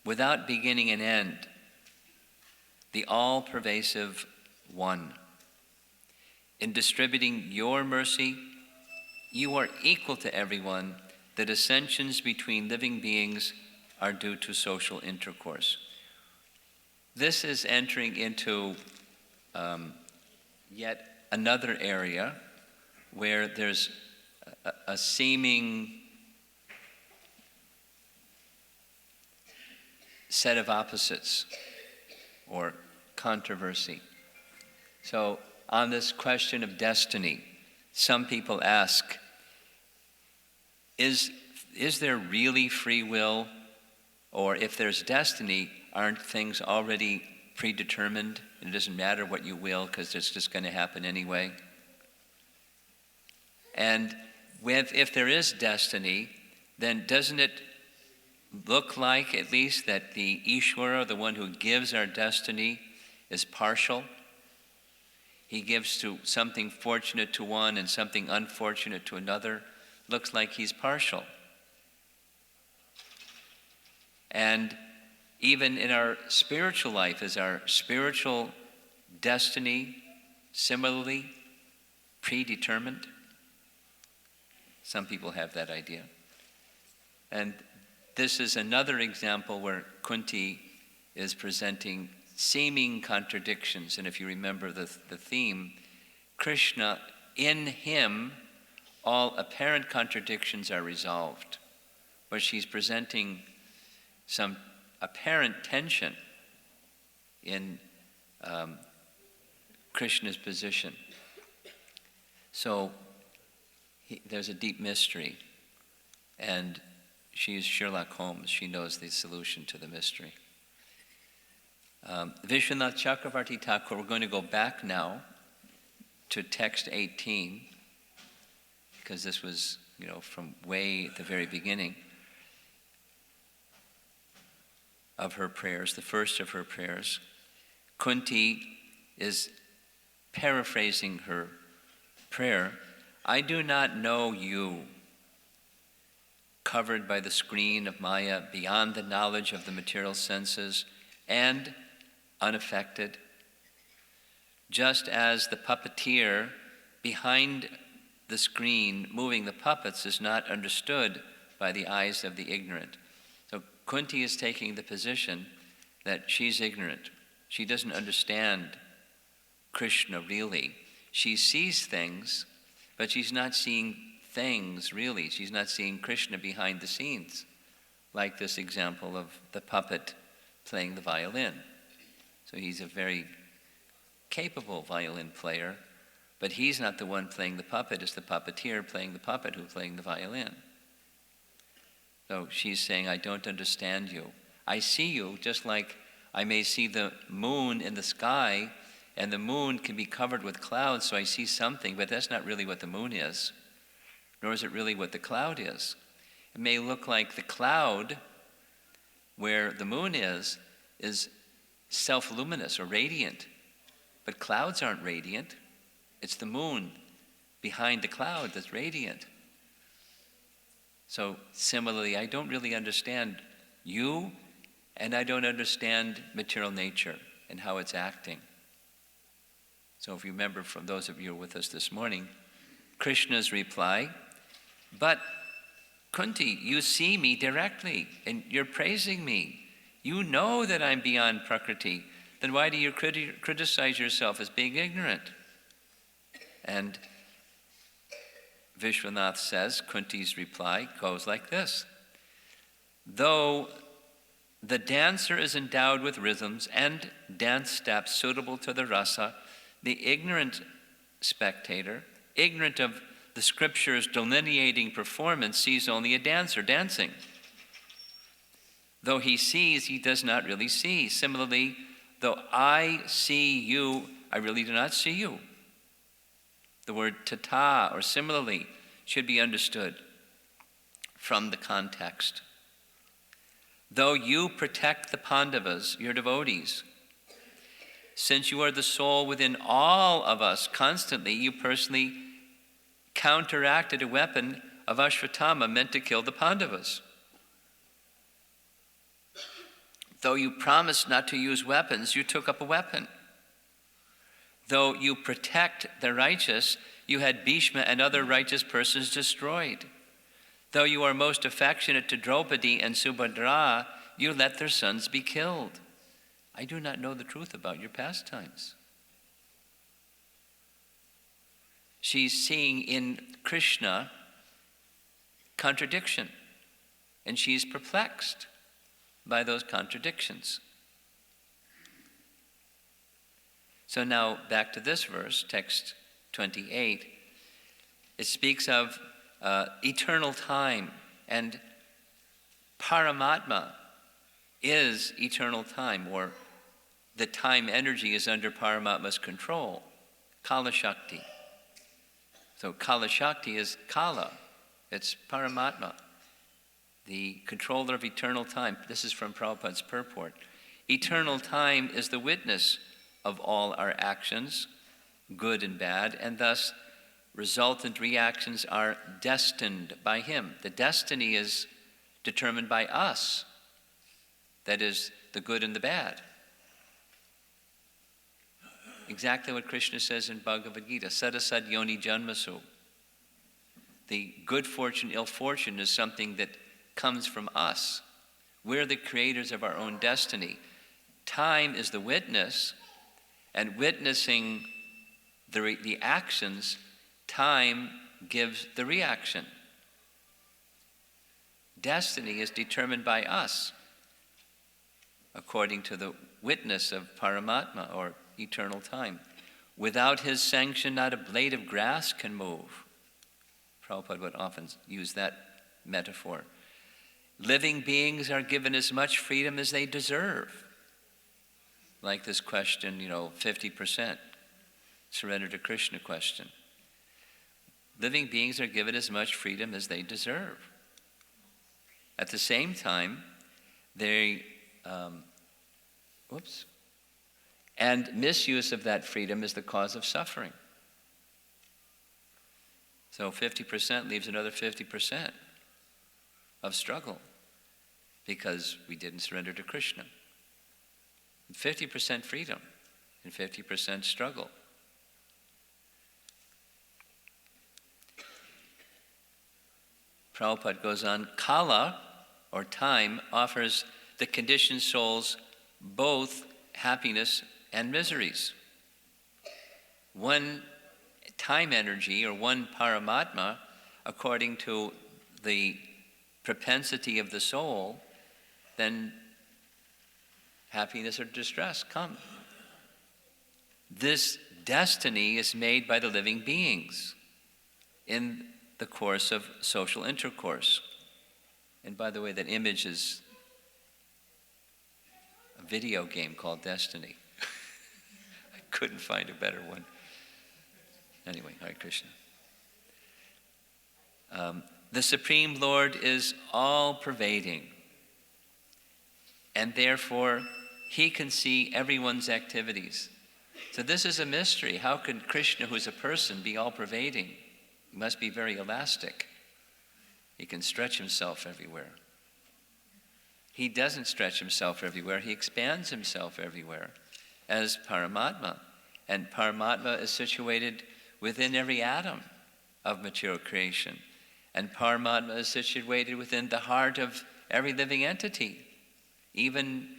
without beginning and end, the all-pervasive one. In distributing your mercy, you are equal to everyone. The dissensions between living beings are due to social intercourse. This is entering into yet another area where there's a seeming set of opposites or controversy. So on this question of destiny, some people ask, is there really free will? Or if there's destiny, aren't things already predetermined? It doesn't matter what you will because it's just going to happen anyway. And if there is destiny, then doesn't it look like at least that the Ishvara, the one who gives our destiny, is partial? He gives to something fortunate to one and something unfortunate to another. Looks like he's partial. And even in our spiritual life, is our spiritual destiny similarly predetermined? Some people have that idea. And this is another example where Kunti is presenting seeming contradictions. And if you remember the theme, Krishna, in him, all apparent contradictions are resolved. But she's presenting some apparent tension in Krishna's position. So there's a deep mystery, and she's Sherlock Holmes. She knows the solution to the mystery. Vishwanath Chakravarti Thakur, we're going to go back now to text 18, because this was, from way at the very beginning of her prayers, the first of her prayers. Kunti is paraphrasing her prayer. I do not know you, covered by the screen of Maya, beyond the knowledge of the material senses, and unaffected. Just as the puppeteer behind the screen moving the puppets is not understood by the eyes of the ignorant. So Kunti is taking the position that she's ignorant. She doesn't understand Krishna really. She sees things, but she's not seeing things really. She's not seeing Krishna behind the scenes, like this example of the puppet playing the violin. So he's a very capable violin player, but he's not the one playing the puppet. It's the puppeteer playing the puppet who's playing the violin. So she's saying, I don't understand you. I see you just like I may see the moon in the sky, and the moon can be covered with clouds, so I see something, but that's not really what the moon is, nor is it really what the cloud is. It may look like the cloud where the moon is self-luminous or radiant, but clouds aren't radiant. It's the moon behind the cloud that's radiant. So similarly, I don't really understand you, and I don't understand material nature and how it's acting. So if you remember from those of you who are with us this morning, Krishna's reply, but Kunti, you see me directly, and you're praising me. You know that I'm beyond Prakriti. Then why do you criticize yourself as being ignorant? And Vishwanath says, Kunti's reply goes like this. Though the dancer is endowed with rhythms and dance steps suitable to the rasa, the ignorant spectator, ignorant of the scripture's delineating performance, sees only a dancer dancing. Though he sees, he does not really see. Similarly, though I see you, I really do not see you. The word tata, or similarly, should be understood from the context. Though you protect the Pandavas, your devotees, since you are the soul within all of us constantly, you personally counteracted a weapon of Ashvatthama meant to kill the Pandavas. Though you promised not to use weapons, you took up a weapon. Though you protect the righteous, you had Bhishma and other righteous persons destroyed. Though you are most affectionate to Draupadi and Subhadra, you let their sons be killed. I do not know the truth about your pastimes. She's seeing in Krishna contradiction, and she's perplexed by those contradictions. So now back to this verse, text 28. It speaks of eternal time, and Paramatma is eternal time, or the time energy is under Paramatma's control, Kala Shakti. So Kala Shakti is Kala, it's Paramatma, the controller of eternal time. This is from Prabhupada's purport. Eternal time is the witness of all our actions, good and bad, and thus resultant reactions are destined by him. The destiny is determined by us, that is, the good and the bad. Exactly what Krishna says in Bhagavad Gita, Sadasad Yoni Janmasu. The good fortune, ill fortune is something that comes from us. We're the creators of our own destiny. Time is the witness, and witnessing the actions, time gives the reaction. Destiny is determined by us, according to the witness of Paramatma, or eternal time. Without his sanction, not a blade of grass can move. Prabhupada would often use that metaphor. Living beings are given as much freedom as they deserve. Like this question, 50%, surrender to Krishna question. Living beings are given as much freedom as they deserve. At the same time, and misuse of that freedom is the cause of suffering. So 50% leaves another 50% of struggle because we didn't surrender to Krishna. 50% freedom and 50% struggle. Prabhupada goes on, Kala, or time, offers the conditioned souls both happiness and miseries. One time energy, or one Paramatma, according to the propensity of the soul, then happiness or distress come. This destiny is made by the living beings in the course of social intercourse. And by the way, that image is a video game called Destiny. I couldn't find a better one. Anyway, Hare Krishna. The Supreme Lord is all-pervading, and therefore he can see everyone's activities. So this is a mystery. How can Krishna, who's a person, be all-pervading? He must be very elastic. He can stretch himself everywhere. He doesn't stretch himself everywhere. He expands himself everywhere as Paramatma. And Paramatma is situated within every atom of material creation. And Paramatma is situated within the heart of every living entity, even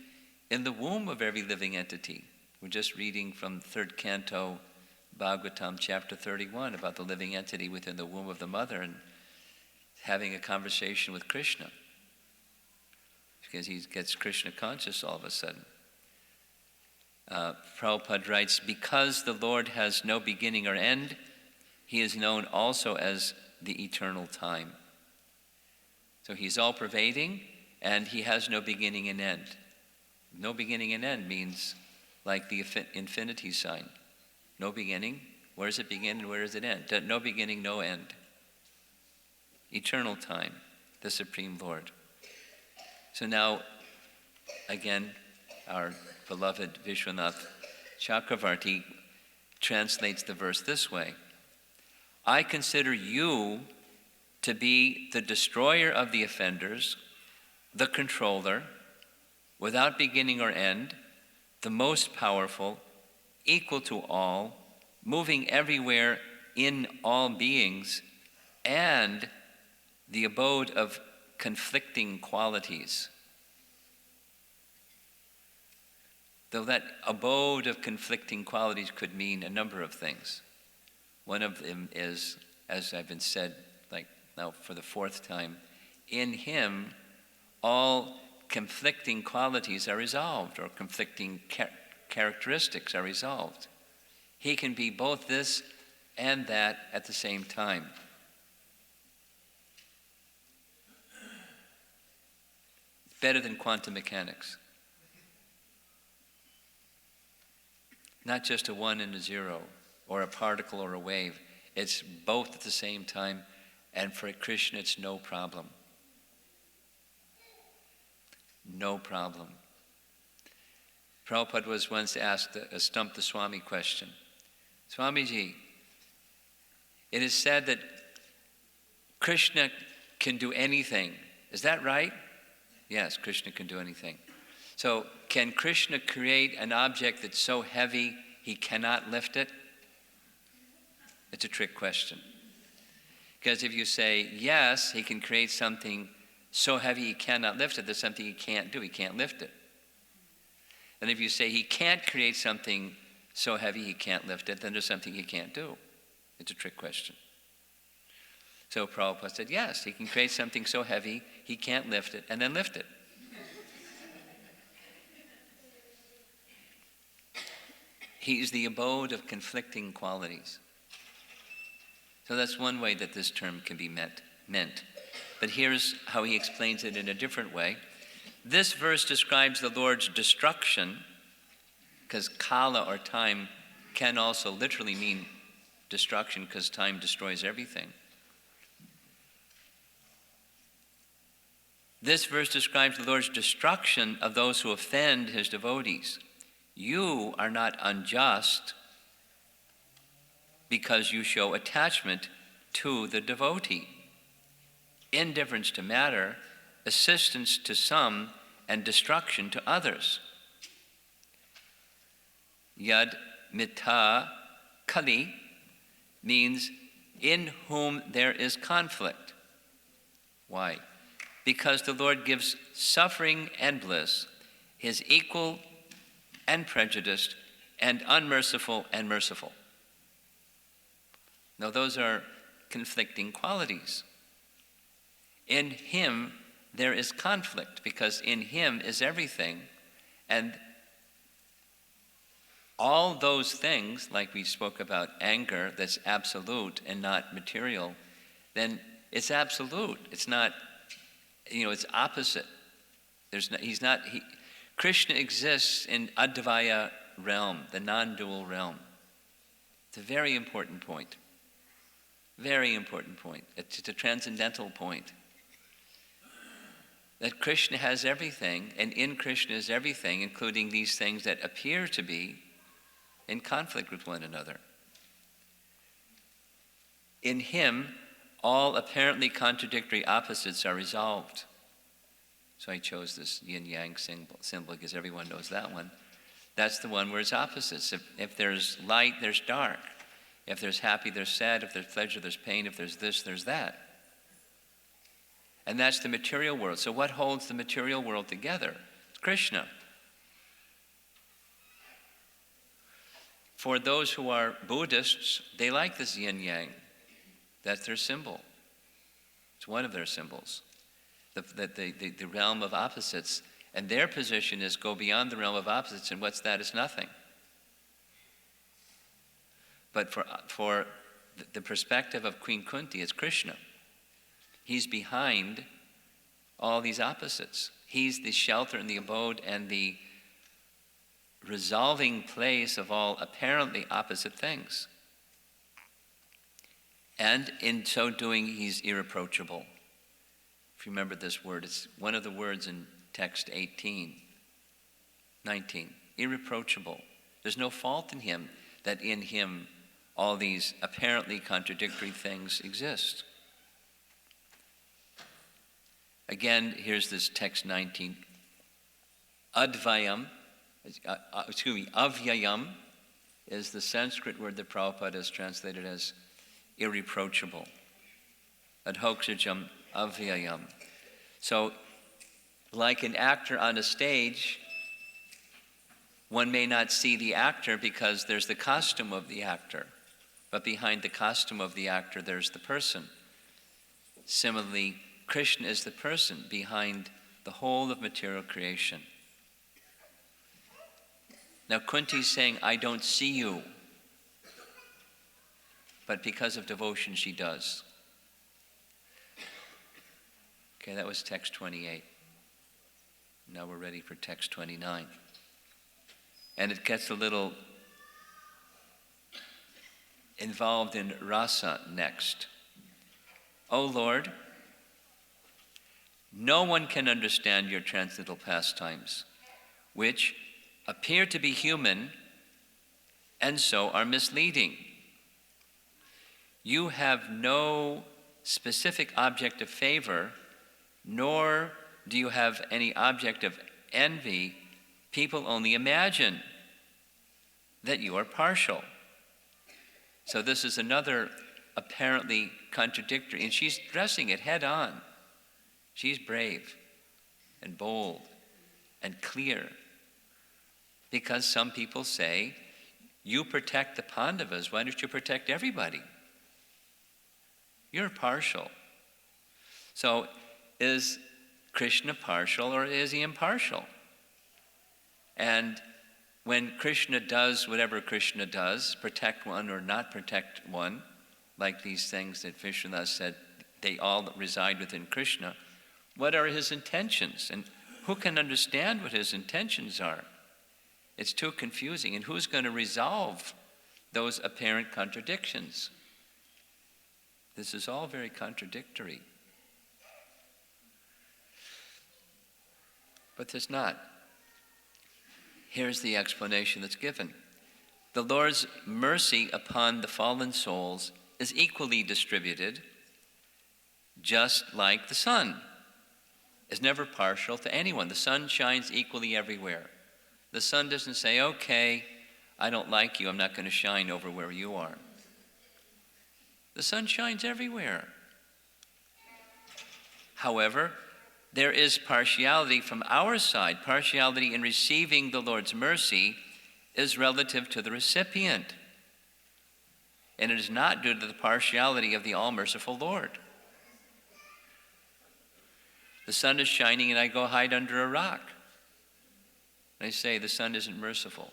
in the womb of every living entity. We're just reading from 3rd Canto, Bhagavatam, chapter 31, about the living entity within the womb of the mother and having a conversation with Krishna, because he gets Krishna conscious all of a sudden. Prabhupada writes, because the Lord has no beginning or end, he is known also as the eternal time. So he's all-pervading, and he has no beginning and end. No beginning and end means like the infinity sign. No beginning, where does it begin and where does it end? No beginning, no end. Eternal time, the Supreme Lord. So now, again, our beloved Vishwanath Chakravarti translates the verse this way. I consider you to be the destroyer of the offenders, the controller, without beginning or end, the most powerful, equal to all, moving everywhere in all beings, and the abode of conflicting qualities. Though that abode of conflicting qualities could mean a number of things. One of them is, as I've been said, like now for the fourth time, in him all conflicting qualities are resolved, or conflicting characteristics are resolved. He can be both this and that at the same time. Better than quantum mechanics. Not just a 1 and a 0, or a particle or a wave. It's both at the same time, and for Krishna it's no problem. No problem. Prabhupada was once asked a stump the Swami question. Swamiji, it is said that Krishna can do anything. Is that right? Yes, Krishna can do anything. So, can Krishna create an object that's so heavy he cannot lift it? It's a trick question. Because if you say, yes, he can create something so heavy he cannot lift it, there's something he can't do, he can't lift it. And if you say he can't create something so heavy he can't lift it, then there's something he can't do. It's a trick question. So Prabhupada said, yes, he can create something so heavy he can't lift it, and then lift it. He is the abode of conflicting qualities. So that's one way that this term can be meant. But here's how he explains it in a different way. This verse describes the Lord's destruction, because kala, or time, can also literally mean destruction, because time destroys everything. This verse describes the Lord's destruction of those who offend his devotees. You are not unjust because you show attachment to the devotee, indifference to matter, assistance to some, and destruction to others. Yad mita kali means in whom there is conflict. Why? Because the Lord gives suffering and bliss, his equal and prejudiced, and unmerciful and merciful. Now those are conflicting qualities. In him there is conflict, because in him is everything, and all those things, like we spoke about anger, that's absolute and not material, then it's absolute. It's not, it's opposite. Krishna exists in Advaya realm, the non-dual realm. It's a very important point. Very important point. It's a transcendental point. That Krishna has everything, and in Krishna is everything, including these things that appear to be in conflict with one another. In him, all apparently contradictory opposites are resolved. So I chose this yin-yang symbol because everyone knows that one. That's the one where it's opposites. If there's light, there's dark. If there's happy, there's sad. If there's pleasure, there's pain. If there's this, there's that. And that's the material world. So what holds the material world together? It's Krishna. For those who are Buddhists, they like this yin-yang. That's their symbol. It's one of their symbols. The realm of opposites. And their position is go beyond the realm of opposites, and what's that? It's nothing. But for the perspective of Queen Kunti, it's Krishna. He's behind all these opposites. He's the shelter and the abode and the resolving place of all apparently opposite things. And in so doing, he's irreproachable. If you remember this word, it's one of the words in text 19. Irreproachable. There's no fault in him that in him all these apparently contradictory things exist. Again, here's this text 19. Avyayam is the Sanskrit word that Prabhupada has translated as irreproachable. Adhoksajam avyayam. So, like an actor on a stage, one may not see the actor because there's the costume of the actor, but behind the costume of the actor, there's the person. Similarly, Krishna is the person behind the whole of material creation. Now, Kuntis is saying, I don't see you, but because of devotion, she does. Okay, that was text 28. Now we're ready for text 29. And it gets a little involved in rasa next. O Lord, no one can understand your transcendental pastimes, which appear to be human and so are misleading. You have no specific object of favor, nor do you have any object of envy. People only imagine that you are partial. So this is another apparently contradictory, and she's addressing it head on. She's brave and bold and clear, because some people say, you protect the Pandavas, why don't you protect everybody? You're partial. So is Krishna partial or is he impartial? And when Krishna does whatever Krishna does, protect one or not protect one, like these things that Vishwanath said, they all reside within Krishna, what are his intentions? And who can understand what his intentions are? It's too confusing. And who's going to resolve those apparent contradictions? This is all very contradictory. But there's not. Here's the explanation that's given. The Lord's mercy upon the fallen souls is equally distributed, just like the sun is never partial to anyone. The sun shines equally everywhere. The sun doesn't say, okay, I don't like you, I'm not going to shine over where you are. The sun shines everywhere. However, there is partiality from our side. Partiality in receiving the Lord's mercy is relative to the recipient. And it is not due to the partiality of the all-merciful Lord. The sun is shining and I go hide under a rock. And I say, the sun isn't merciful.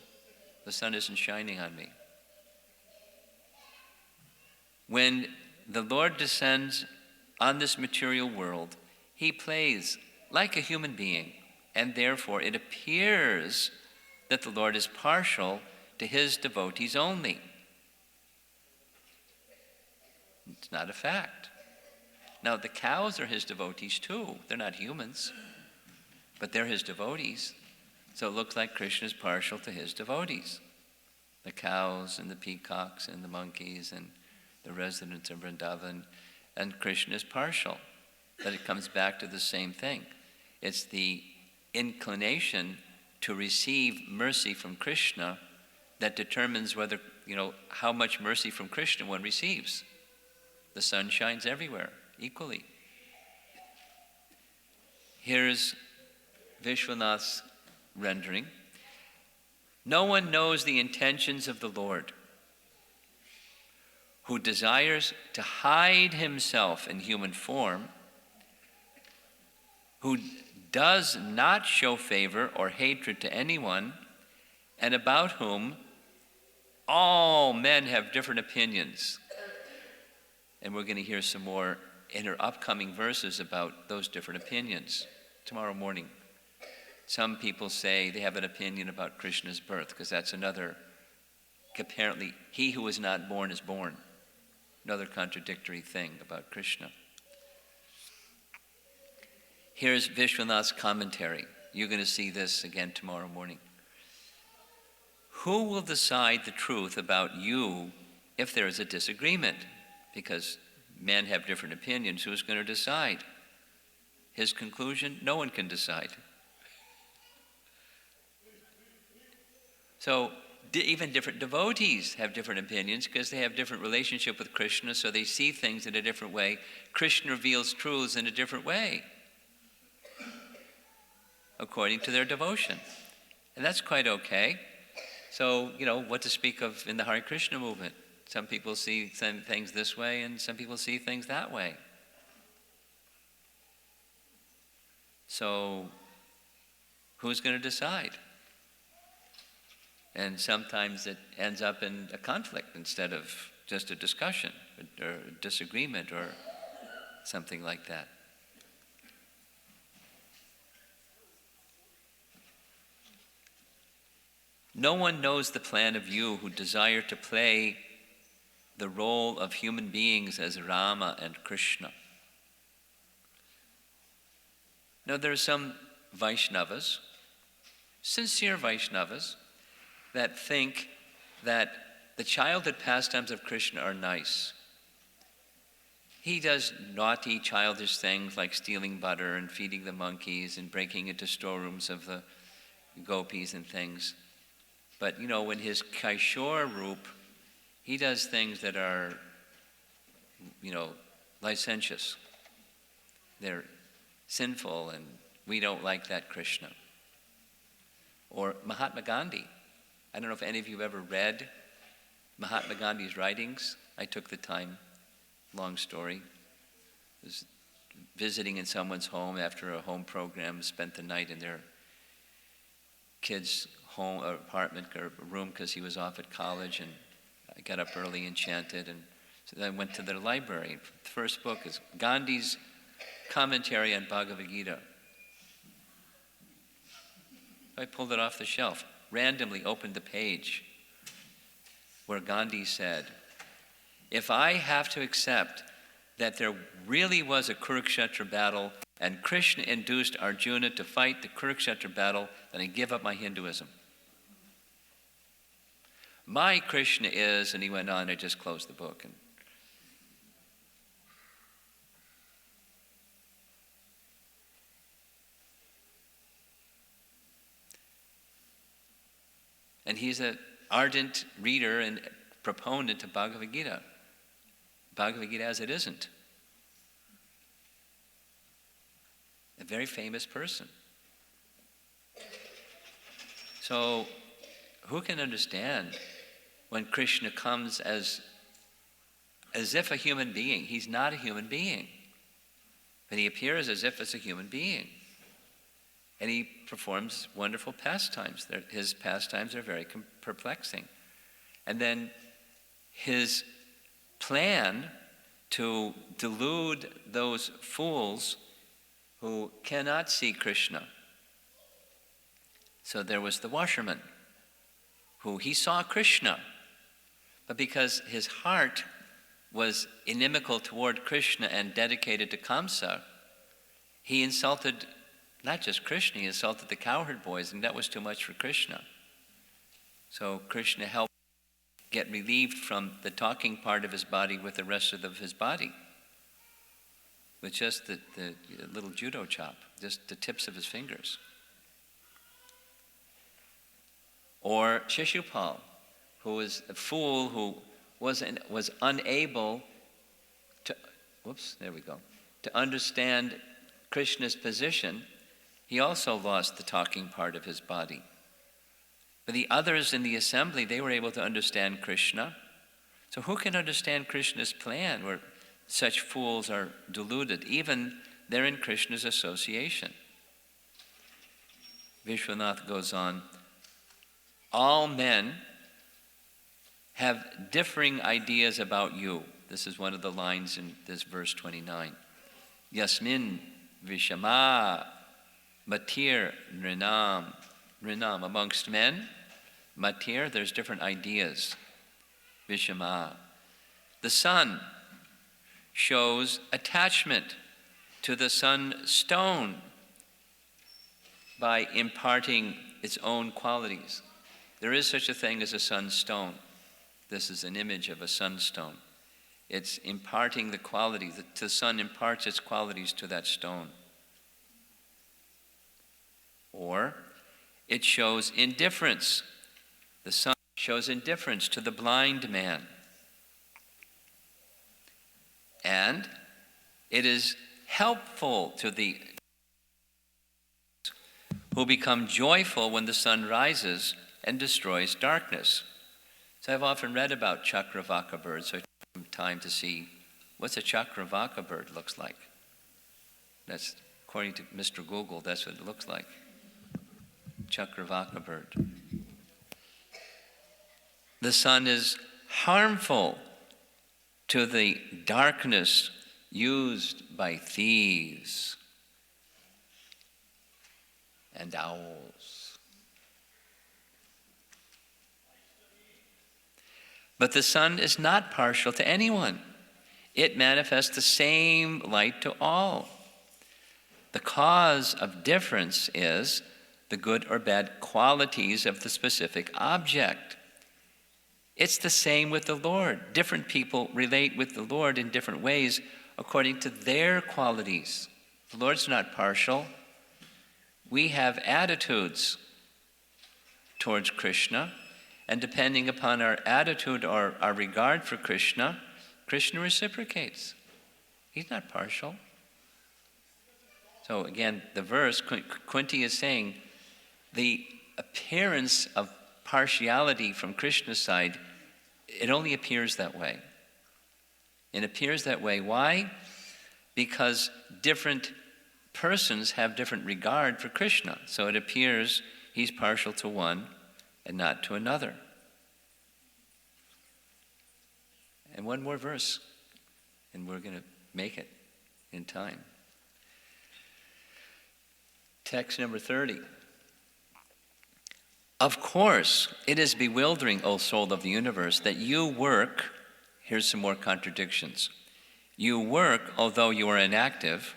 The sun isn't shining on me. When the Lord descends on this material world, he plays like a human being, and therefore it appears that the Lord is partial to his devotees only. It's not a fact. Now, the cows are his devotees too. They're not humans, but they're his devotees. So it looks like Krishna is partial to his devotees. The cows and the peacocks and the monkeys and the residents of Vrindavan, and Krishna is partial. But it comes back to the same thing. It's the inclination to receive mercy from Krishna that determines whether, how much mercy from Krishna one receives. The sun shines everywhere, equally. Here's Vishwanath's rendering. No one knows the intentions of the Lord, who desires to hide himself in human form, who does not show favor or hatred to anyone, and about whom all men have different opinions. And we're going to hear some more in her upcoming verses about those different opinions tomorrow morning. Some people say they have an opinion about Krishna's birth, because that's another, apparently, he who is not born is born. Another contradictory thing about Krishna. Here's Vishwanath's commentary. You're going to see this again tomorrow morning. Who will decide the truth about you if there is a disagreement? Because men have different opinions. Who's going to decide? His conclusion? No one can decide. So even different devotees have different opinions because they have different relationship with Krishna, so they see things in a different way. Krishna reveals truths in a different way, according to their devotion. And that's quite okay. So, what to speak of in the Hare Krishna movement. Some people see some things this way, and some people see things that way. So, who's going to decide? And sometimes it ends up in a conflict instead of just a discussion or a disagreement or something like that. No one knows the plan of you who desire to play the role of human beings as Rama and Krishna. Now, there are some Vaishnavas, sincere Vaishnavas, that think that the childhood pastimes of Krishna are nice. He does naughty, childish things like stealing butter and feeding the monkeys and breaking into storerooms of the gopis and things. But, in his Kaishore Roop, he does things that are, licentious. They're sinful, and we don't like that Krishna. Or Mahatma Gandhi. I don't know if any of you have ever read Mahatma Gandhi's writings. I took the time, long story. I was visiting in someone's home after a home program, spent the night in their kid's home or apartment or room because he was off at college, and I got up early and chanted, and so then I went to their library. The first book is Gandhi's commentary on Bhagavad Gita. I pulled it off the shelf, randomly opened the page where Gandhi said, if I have to accept that there really was a Kurukshetra battle and Krishna induced Arjuna to fight the Kurukshetra battle, then I give up my Hinduism. My Krishna is, and he went on, I just closed the book. And he's an ardent reader and proponent of Bhagavad Gita. Bhagavad Gita as it isn't. A very famous person. So, who can understand when Krishna comes as if a human being? He's not a human being. But he appears as if it's a human being. And he performs wonderful pastimes. His pastimes are very perplexing. And then his plan to delude those fools who cannot see Krishna. So there was the washerman, who he saw Krishna, but because his heart was inimical toward Krishna and dedicated to Kamsa, he insulted not just Krishna, he insulted the cowherd boys, and that was too much for Krishna. So Krishna helped get relieved from the talking part of his body with the rest of his body, with just the little judo chop, just the tips of his fingers. Or Shishupal, who was a fool who was unable to, to understand Krishna's position. He also lost the talking part of his body. But the others in the assembly, they were able to understand Krishna. So who can understand Krishna's plan where such fools are deluded? Even they're in Krishna's association. Vishwanath goes on, all men have differing ideas about you. This is one of the lines in this verse 29. Yasmin vishama matir nrinam. Nrinam, amongst men, matir, there's different ideas. Vishama. The sun shows attachment to the sun stone by imparting its own qualities. There is such a thing as a sunstone. This is an image of a sunstone. It's imparting the qualities. The sun imparts its qualities to that stone. Or it shows indifference The sun shows indifference to the blind man. And it is helpful to the who become joyful when the sun rises and destroys darkness. So I've often read about Chakravaka birds, so I took some time to see what's a Chakravaka bird looks like. That's, according to Mr. Google, that's what it looks like. Chakravaka bird. The sun is harmful to the darkness used by thieves and owls. But the sun is not partial to anyone. It manifests the same light to all. The cause of difference is the good or bad qualities of the specific object. It's the same with the Lord. Different people relate with the Lord in different ways according to their qualities. The Lord's not partial. We have attitudes towards Krishna, and depending upon our attitude or our regard for Krishna, Krishna reciprocates. He's not partial. So again, the verse, Kunti is saying, the appearance of partiality from Krishna's side, it only appears that way. It appears that way. Why? Because different persons have different regard for Krishna. So it appears he's partial to one and not to another. And one more verse, and we're going to make it in time. Text number 30. Of course, it is bewildering, O soul of the universe, that you work, here's some more contradictions. You work, although you are inactive,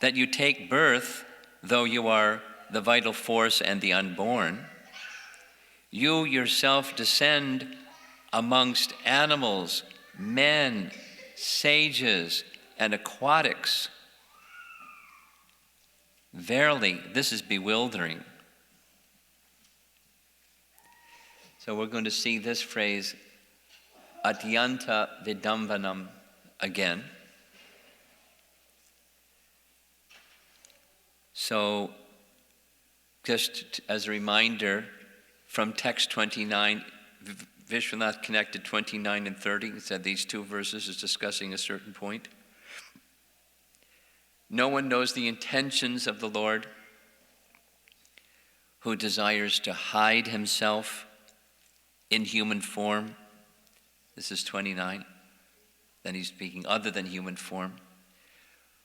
that you take birth, though you are the vital force and the unborn. You yourself descend amongst animals, men, sages, and aquatics. Verily, this is bewildering. So we're going to see this phrase, atyanta vidambanam, again. So, just as a reminder, from text 29, Vishwanath connected 29 and 30. He said these two verses is discussing a certain point. No one knows the intentions of the Lord who desires to hide himself in human form. This is 29. Then he's speaking other than human form.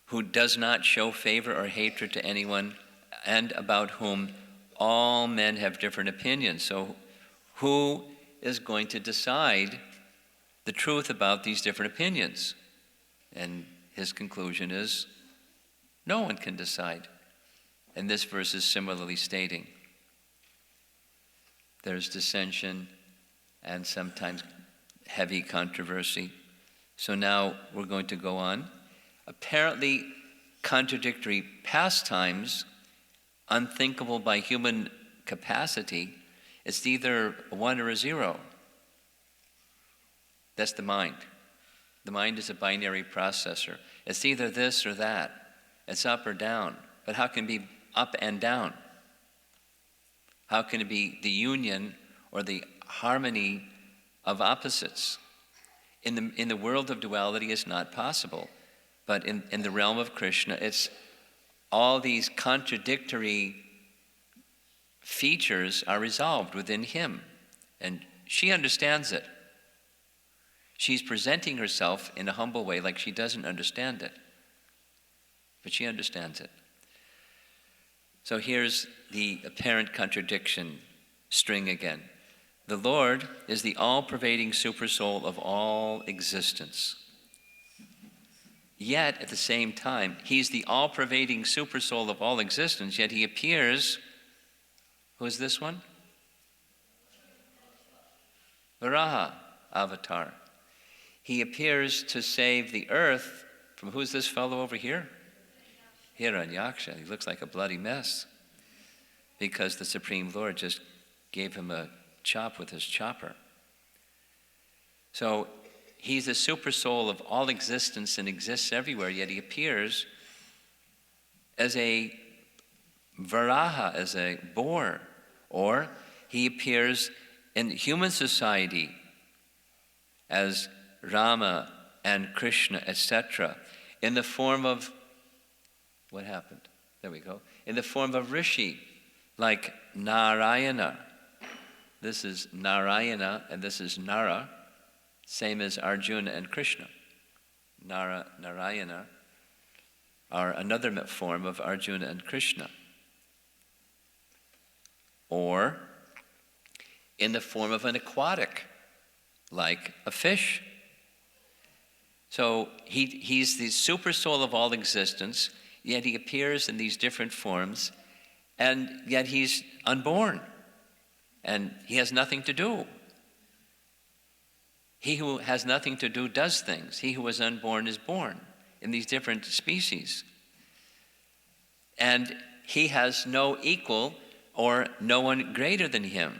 Who does not show favor or hatred to anyone, and about whom all men have different opinions. So who is going to decide the truth about these different opinions? And his conclusion is, no one can decide. And this verse is similarly stating, there's dissension and sometimes heavy controversy. So now we're going to go on. Apparently contradictory pastimes, unthinkable by human capacity, it's either a 1 or a 0. That's the mind. The mind is a binary processor. It's either this or that. It's up or down. But how can it be up and down? How can it be the union or the harmony of opposites? In the world of duality, it's not possible. But in the realm of Krishna, it's all these contradictory features are resolved within him. And she understands it. She's presenting herself in a humble way like she doesn't understand it. But she understands it. So here's the apparent contradiction string again. The Lord is the all-pervading supersoul of all existence. Yet, at the same time, he's the all-pervading supersoul of all existence, yet he appears, who is this one? Varaha avatar. He appears to save the earth from, who's this fellow over here? Hiranyaksha. He looks like a bloody mess because the Supreme Lord just gave him a chop with his chopper. So he's the super soul of all existence and exists everywhere, yet he appears as a Varaha, as a boar, or he appears in human society as Rama and Krishna, etc., in the form of, what happened? There we go. In the form of Rishi, like Narayana. This is Narayana and this is Nara, same as Arjuna and Krishna. Narayana are another form of Arjuna and Krishna. Or in the form of an aquatic, like a fish. So he's the super soul of all existence, yet he appears in these different forms, and yet he's unborn, and he has nothing to do. He who has nothing to do does things. He who is unborn is born in these different species. And he has no equal or no one greater than him.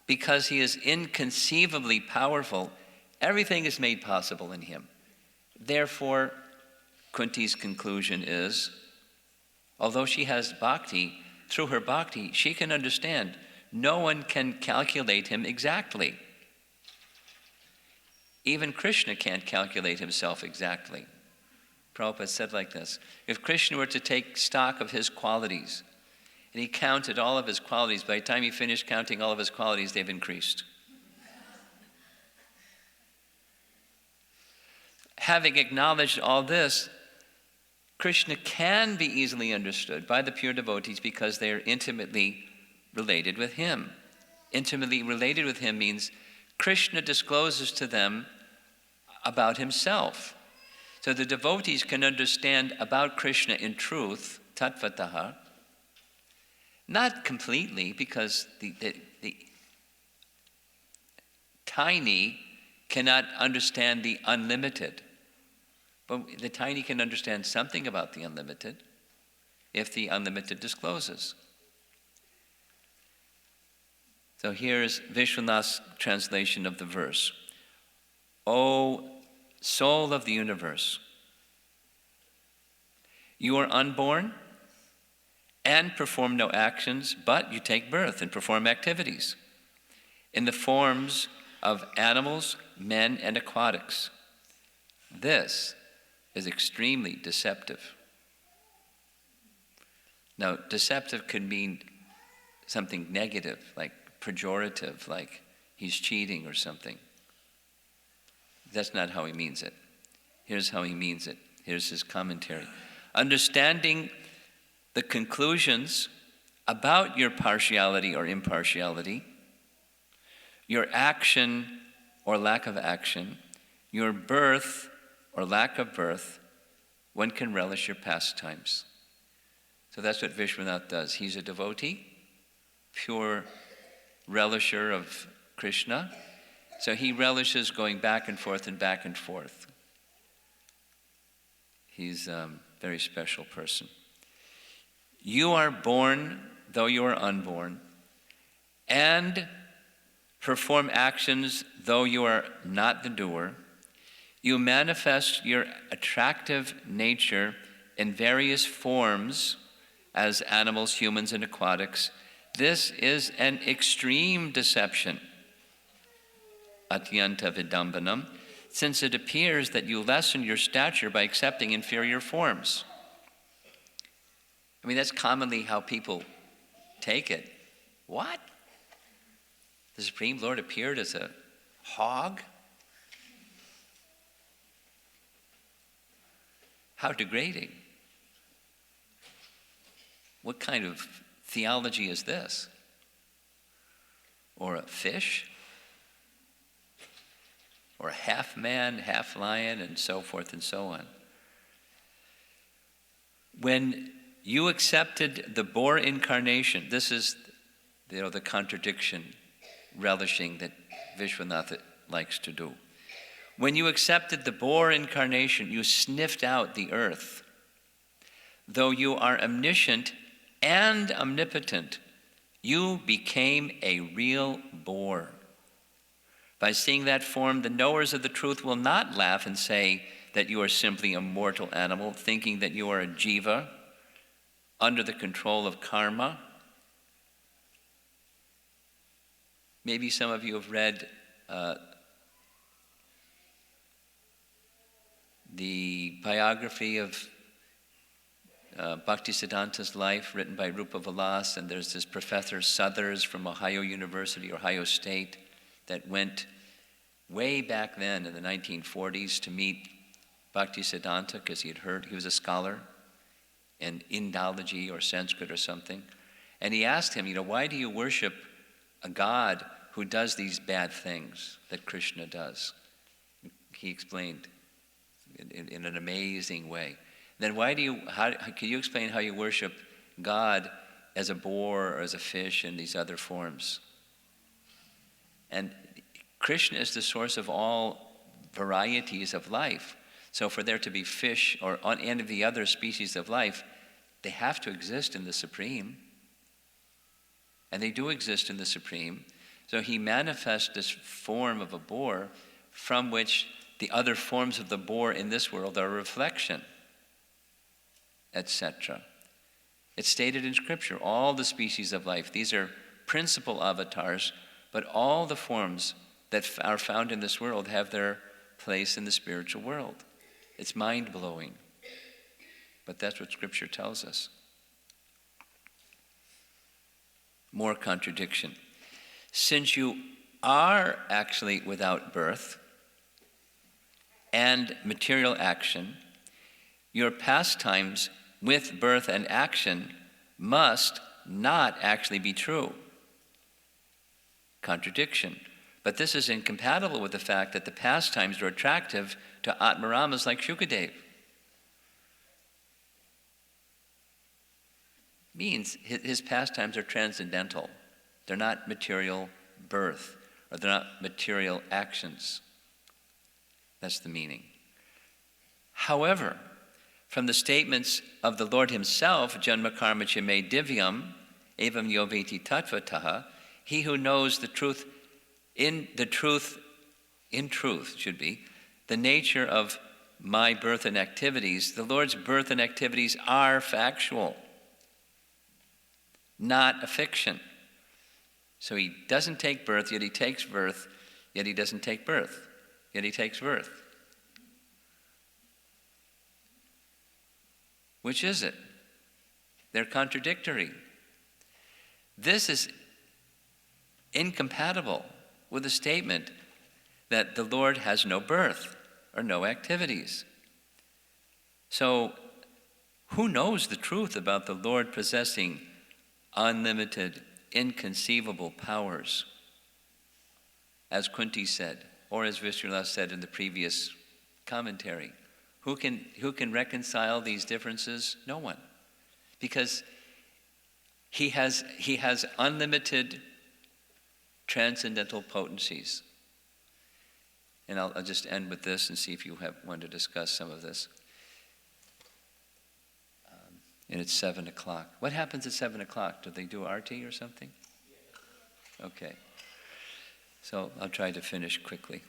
Because he is inconceivably powerful, everything is made possible in him. Therefore, Kunti's conclusion is, although she has bhakti, through her bhakti, she can understand no one can calculate him exactly. Even Krishna can't calculate himself exactly. Prabhupada said like this, if Krishna were to take stock of his qualities, and he counted all of his qualities, by the time he finished counting all of his qualities, they've increased. Having acknowledged all this, Krishna can be easily understood by the pure devotees because they are intimately related with him. Intimately related with him means Krishna discloses to them about himself. So the devotees can understand about Krishna in truth, tattvataha, not completely, because the tiny cannot understand the unlimited. But the tiny can understand something about the unlimited if the unlimited discloses. So here's Vishwanath's translation of the verse. O soul of the universe, you are unborn and perform no actions, but you take birth and perform activities in the forms of animals, men, and aquatics. This is extremely deceptive. Now, deceptive could mean something negative, like pejorative, like he's cheating or something. That's not how he means it. Here's how he means it. Here's his commentary. Understanding the conclusions about your partiality or impartiality, your action or lack of action, your birth or lack of birth, one can relish your pastimes. So that's what Vishwanath does. He's a devotee, pure relisher of Krishna. So he relishes going back and forth and back and forth. He's a very special person. You are born, though you are unborn, and perform actions, though you are not the doer. You manifest your attractive nature in various forms as animals, humans, and aquatics. This is an extreme deception, atyanta vidambanam, since it appears that you lessen your stature by accepting inferior forms. I mean, that's commonly how people take it. What? The Supreme Lord appeared as a hog? How degrading. What kind of theology is this? Or a fish? Or a half man, half lion, and so forth and so on. When you accepted the boar incarnation, this is the contradiction, relishing that Vishwanath likes to do. When you accepted the boar incarnation, you sniffed out the earth. Though you are omniscient and omnipotent, You became a real boar. By seeing that form, the knowers of the truth will not laugh and say that you are simply a mortal animal, thinking that you are a jiva under the control of karma. Maybe some of you have read the biography of Bhaktisiddhanta's life written by Rupa Vilas, and there's this Professor Southers from Ohio University, Ohio State, that went way back then in the 1940s to meet Bhaktisiddhanta because he had heard he was a scholar in Indology or Sanskrit or something. And he asked him, why do you worship a God who does these bad things that Krishna does? He explained in an amazing way. Then can you explain how you worship God as a boar or as a fish and these other forms? And Krishna is the source of all varieties of life. So for there to be fish or any of the other species of life, they have to exist in the Supreme. And they do exist in the Supreme. So he manifests this form of a boar from which the other forms of the boar in this world are a reflection, etc. It's stated in Scripture, all the species of life. These are principal avatars, but all the forms that are found in this world have their place in the spiritual world. It's mind-blowing, but that's what Scripture tells us. More contradiction. Since you are actually without birth and material action, your pastimes with birth and action must not actually be true. Contradiction. But this is incompatible with the fact that the pastimes are attractive to Atmaramas like Shukadev. Means his pastimes are transcendental. They're not material birth, or they're not material actions. That's the meaning. However, from the statements of the Lord himself, Janma Karma Chime Divyam, Evam Yoveti Tattvataha, he who knows the truth, should be, the nature of my birth and activities, the Lord's birth and activities are factual, not a fiction. So he doesn't take birth, yet he takes birth, yet he doesn't take birth, yet he takes birth. Which is it? They're contradictory. This is incompatible with the statement that the Lord has no birth or no activities. So, who knows the truth about the Lord possessing unlimited, inconceivable powers? As Kuntis said, or as Vishnula said in the previous commentary, who can reconcile these differences? No one. Because he has unlimited transcendental potencies. And I'll just end with this and see if you want to discuss some of this. And it's 7 o'clock. What happens at 7 o'clock? Do they do RT or something? Okay. So I'll try to finish quickly.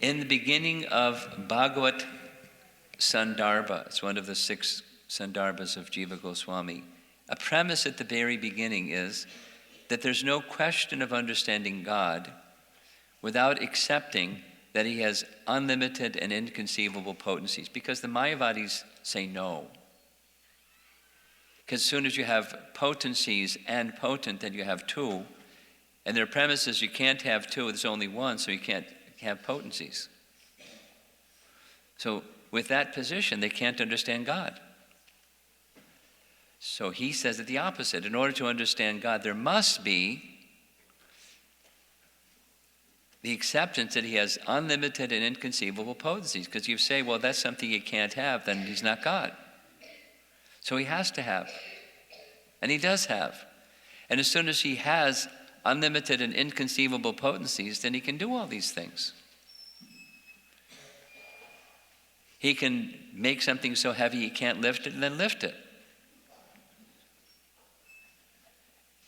In the beginning of Bhagavat Sandarbha, it's one of the 6 Sandarbhas of Jiva Goswami, a premise at the very beginning is that there's no question of understanding God without accepting that he has unlimited and inconceivable potencies, because the Mayavadis say no. Because as soon as you have potencies and potent, then you have 2, and their premise is you can't have 2, there's only 1, so you can't have potencies. So with that position, they can't understand God. So he says it the opposite. In order to understand God, there must be the acceptance that he has unlimited and inconceivable potencies. Because you say, well, that's something he can't have, then he's not God. So he has to have. And he does have. And as soon as he has unlimited and inconceivable potencies, then he can do all these things. He can make something so heavy he can't lift it and then lift it.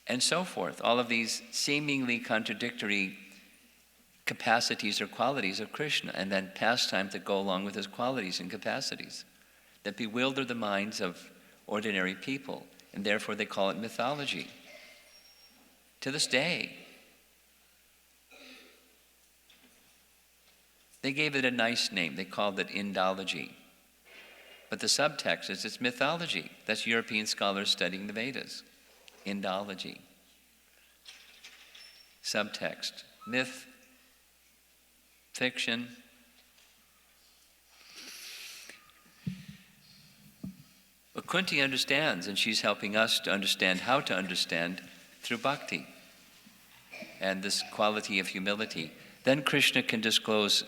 And so forth. All of these seemingly contradictory capacities or qualities of Krishna, and then pastimes that go along with his qualities and capacities that bewilder the minds of ordinary people, and therefore they call it mythology. To this day. They gave it a nice name. They called it Indology. But the subtext is it's mythology. That's European scholars studying the Vedas. Indology. Subtext. Myth. Fiction. But Kunti understands, and she's helping us to understand how to understand through bhakti and this quality of humility. Then Krishna can disclose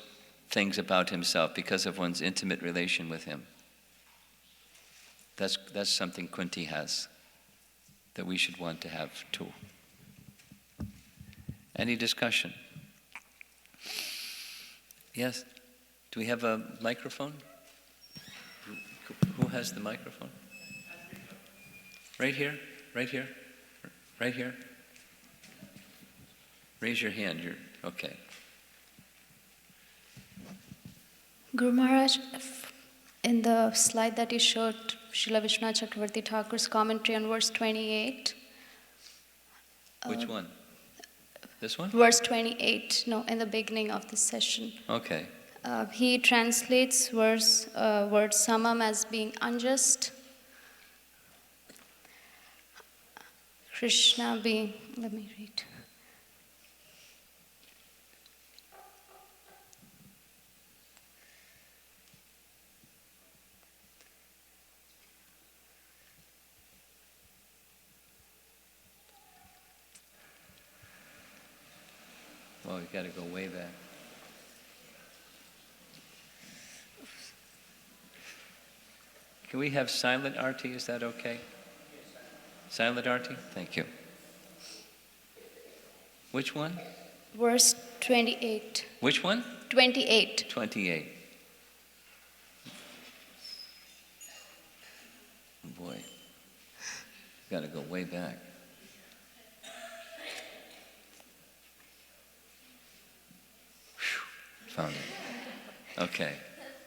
things about himself because of one's intimate relation with him. That's something Kunti has that we should want to have too. Any discussion? Yes? Do we have a microphone? Who has the microphone? Right here? Right here? Right here? Raise your hand. You're okay. Guru Maharaj, in the slide that you showed, Srila Vishwanath Chakravarti Thakur's commentary on verse 28. Which one? This one? Verse 28, no, in the beginning of this session. Okay. He translates word samam as being unjust. Krishna being, let me read. Well, we've got to go way back. Can we have silent arti? Is that okay? Silent arti? Thank you. Which one? Verse 28. Which one? 28. 28. Boy, got to go way back. Found it. Okay.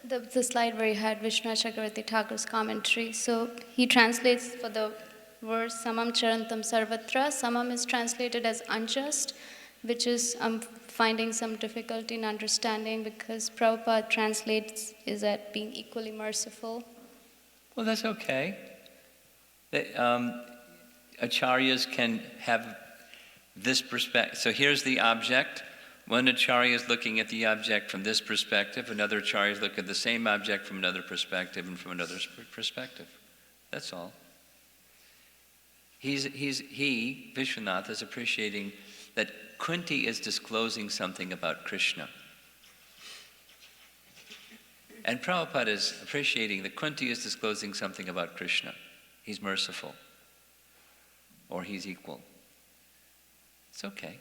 The slide where you had Vishwanath Chakravarti Thakur's commentary. So he translates for the verse samam charantam sarvatra. Samam is translated as unjust, which is I'm finding some difficulty in understanding because Prabhupada translates is at being equally merciful. Well, that's okay. Acharyas can have this perspective. So here's the object. One acharya is looking at the object from this perspective, another acharya is looking at the same object from another perspective and from another perspective. That's all. He, Vishwanath, is appreciating that Kunti is disclosing something about Krishna. And Prabhupada is appreciating that Kunti is disclosing something about Krishna. He's merciful. Or he's equal. It's okay.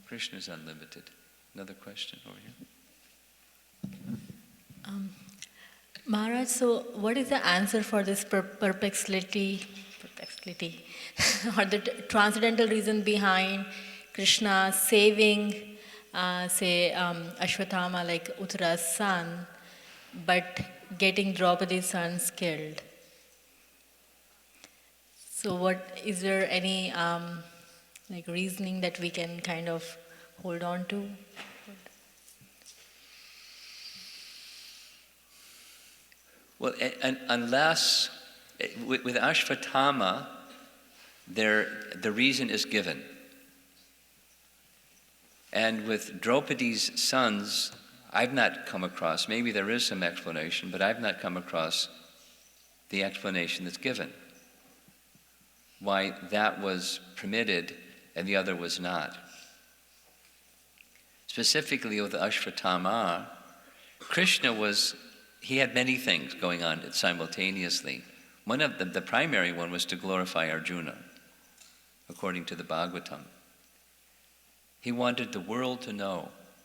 Krishna is unlimited. Another question over here. Maharaj, so what is the answer for this perplexity, or the transcendental reason behind Krishna saving, Ashwatthama, like Uttara's son, but getting Draupadi's sons killed? So what, is there any reasoning that we can kind of hold on to? Well, unless, with Ashwatthama, the reason is given. And with Draupadi's sons, I've not come across, maybe there is some explanation, but I've not come across the explanation that's given. Why that was permitted and the other was not. Specifically with Ashwatthama, Krishna he had many things going on simultaneously. One of them, the primary one, was to glorify Arjuna, according to the Bhagavatam. He wanted the world to know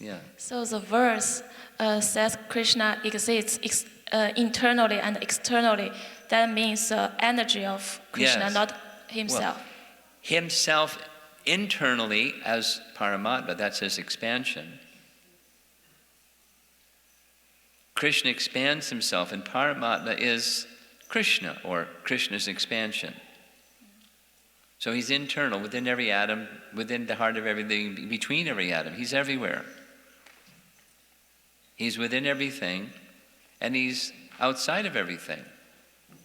Yeah. So the verse says Krishna exists internally and externally. That means the energy of Krishna, Yes. not himself. Well, himself internally as Paramatma, that's his expansion. Krishna expands himself, and Paramatma is Krishna, or Krishna's expansion. So he's internal, within every atom, within the heart of everything, between every atom. He's everywhere. He's within everything, and he's outside of everything.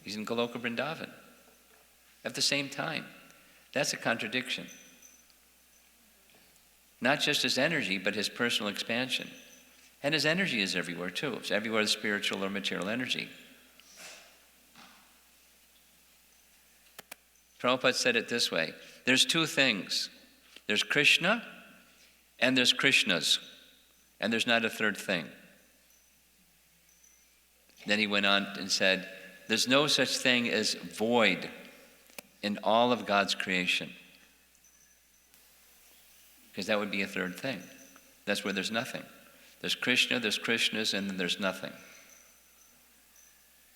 He's in Goloka Vrindavan at the same time. That's a contradiction. Not just his energy, but his personal expansion. And his energy is everywhere too. It's everywhere the spiritual or material energy. Prabhupada said it this way: there's two things. There's Krishna and there's Krishnas. And there's not a third thing. Then he went on and said, there's no such thing as void in all of God's creation. Because that would be a third thing. That's where there's nothing. There's Krishna, there's Krishnas, and then there's nothing.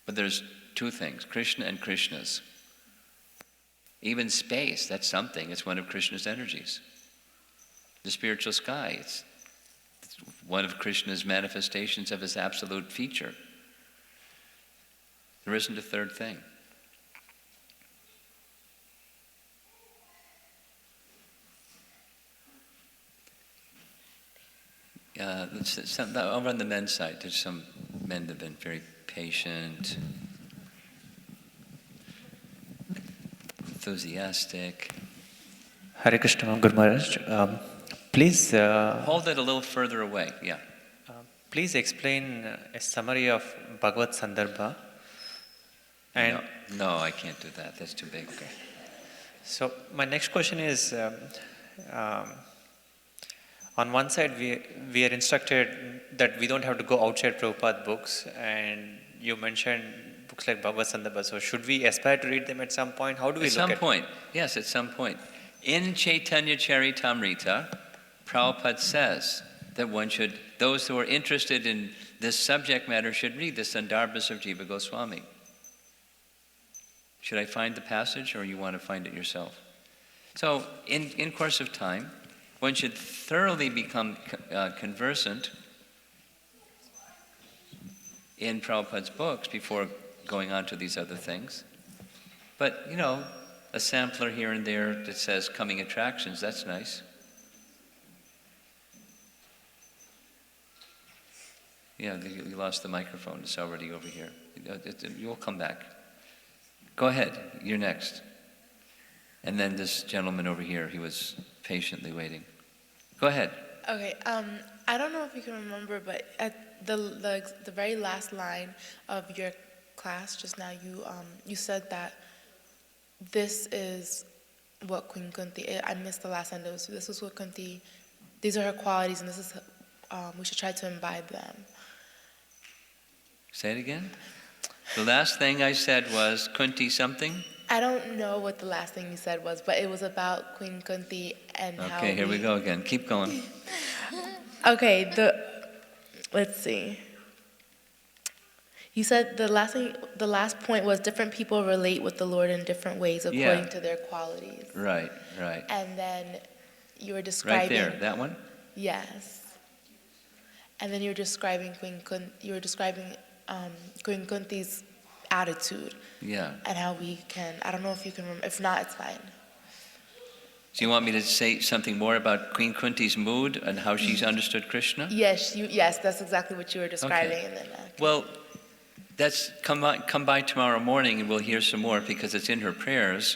But there's two things, Krishna and Krishnas. Even space, that's something. It's one of Krishna's energies. The spiritual sky, it's one of Krishna's manifestations of his absolute feature. There isn't a third thing. Over on the men's side, there's some men that have been very patient, enthusiastic. Hare Krishna, Guru Maharaj. Please Hold it a little further away, yeah. please explain a summary of Bhagavad Sandarbha. And No, I can't do that. That's too big. Okay. so my next question is, on one side we are instructed that we don't have to go outside Prabhupada books, and you mentioned books like Bhagavad Sandarbha. So should we aspire to read them at some point? How do we At look some at point, yes, at some point. In Chaitanya Charitamrita, Prabhupada says that those who are interested in this subject matter should read the Sandarbhas of Jiva Goswami. Should I find the passage, or you want to find it yourself? So, in course of time, one should thoroughly become conversant in Prabhupada's books before going on to these other things. But, a sampler here and there that says coming attractions, that's nice. Yeah, you lost the microphone. It's already over here. You'll come back. Go ahead. You're next. And then this gentleman over here, he was patiently waiting. Go ahead. Okay. I don't know if you can remember, but at the very last line of your class just now, you said that this is what Queen Kunti. I missed the last sentence. This is what Kunti. These are her qualities, and this is we should try to imbibe them. Say it again. The last thing I said was Kunti something? I don't know what the last thing you said was, but it was about Queen Kunti and how. Okay, here we go again. Keep going. Okay, let's see. You said the last point was different people relate with the Lord in different ways according to their qualities. Right. And then you were describing. Right there, that one? Yes. And then you were describing Queen Kunti's attitude. Yeah. And how we can, I don't know if you can remember, if not, it's fine. Do you want me to say something more about Queen Kunti's mood and how she's understood Krishna? Yes, that's exactly what you were describing. Okay. And then, Well, that's come by tomorrow morning and we'll hear some more because it's in her prayers.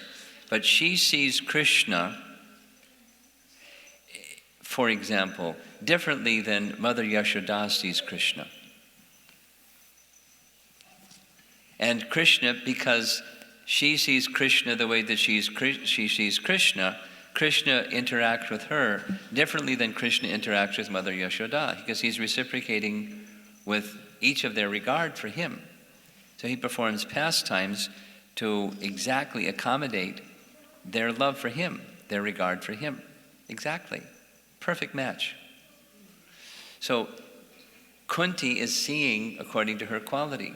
But she sees Krishna, for example, differently than Mother Yashoda sees Krishna. And Krishna, because she sees Krishna the way that she sees Krishna, Krishna interacts with her differently than Krishna interacts with Mother Yashoda, because he's reciprocating with each of their regard for him. So he performs pastimes to exactly accommodate their love for him, their regard for him. Exactly. Perfect match. So Kunti is seeing according to her quality.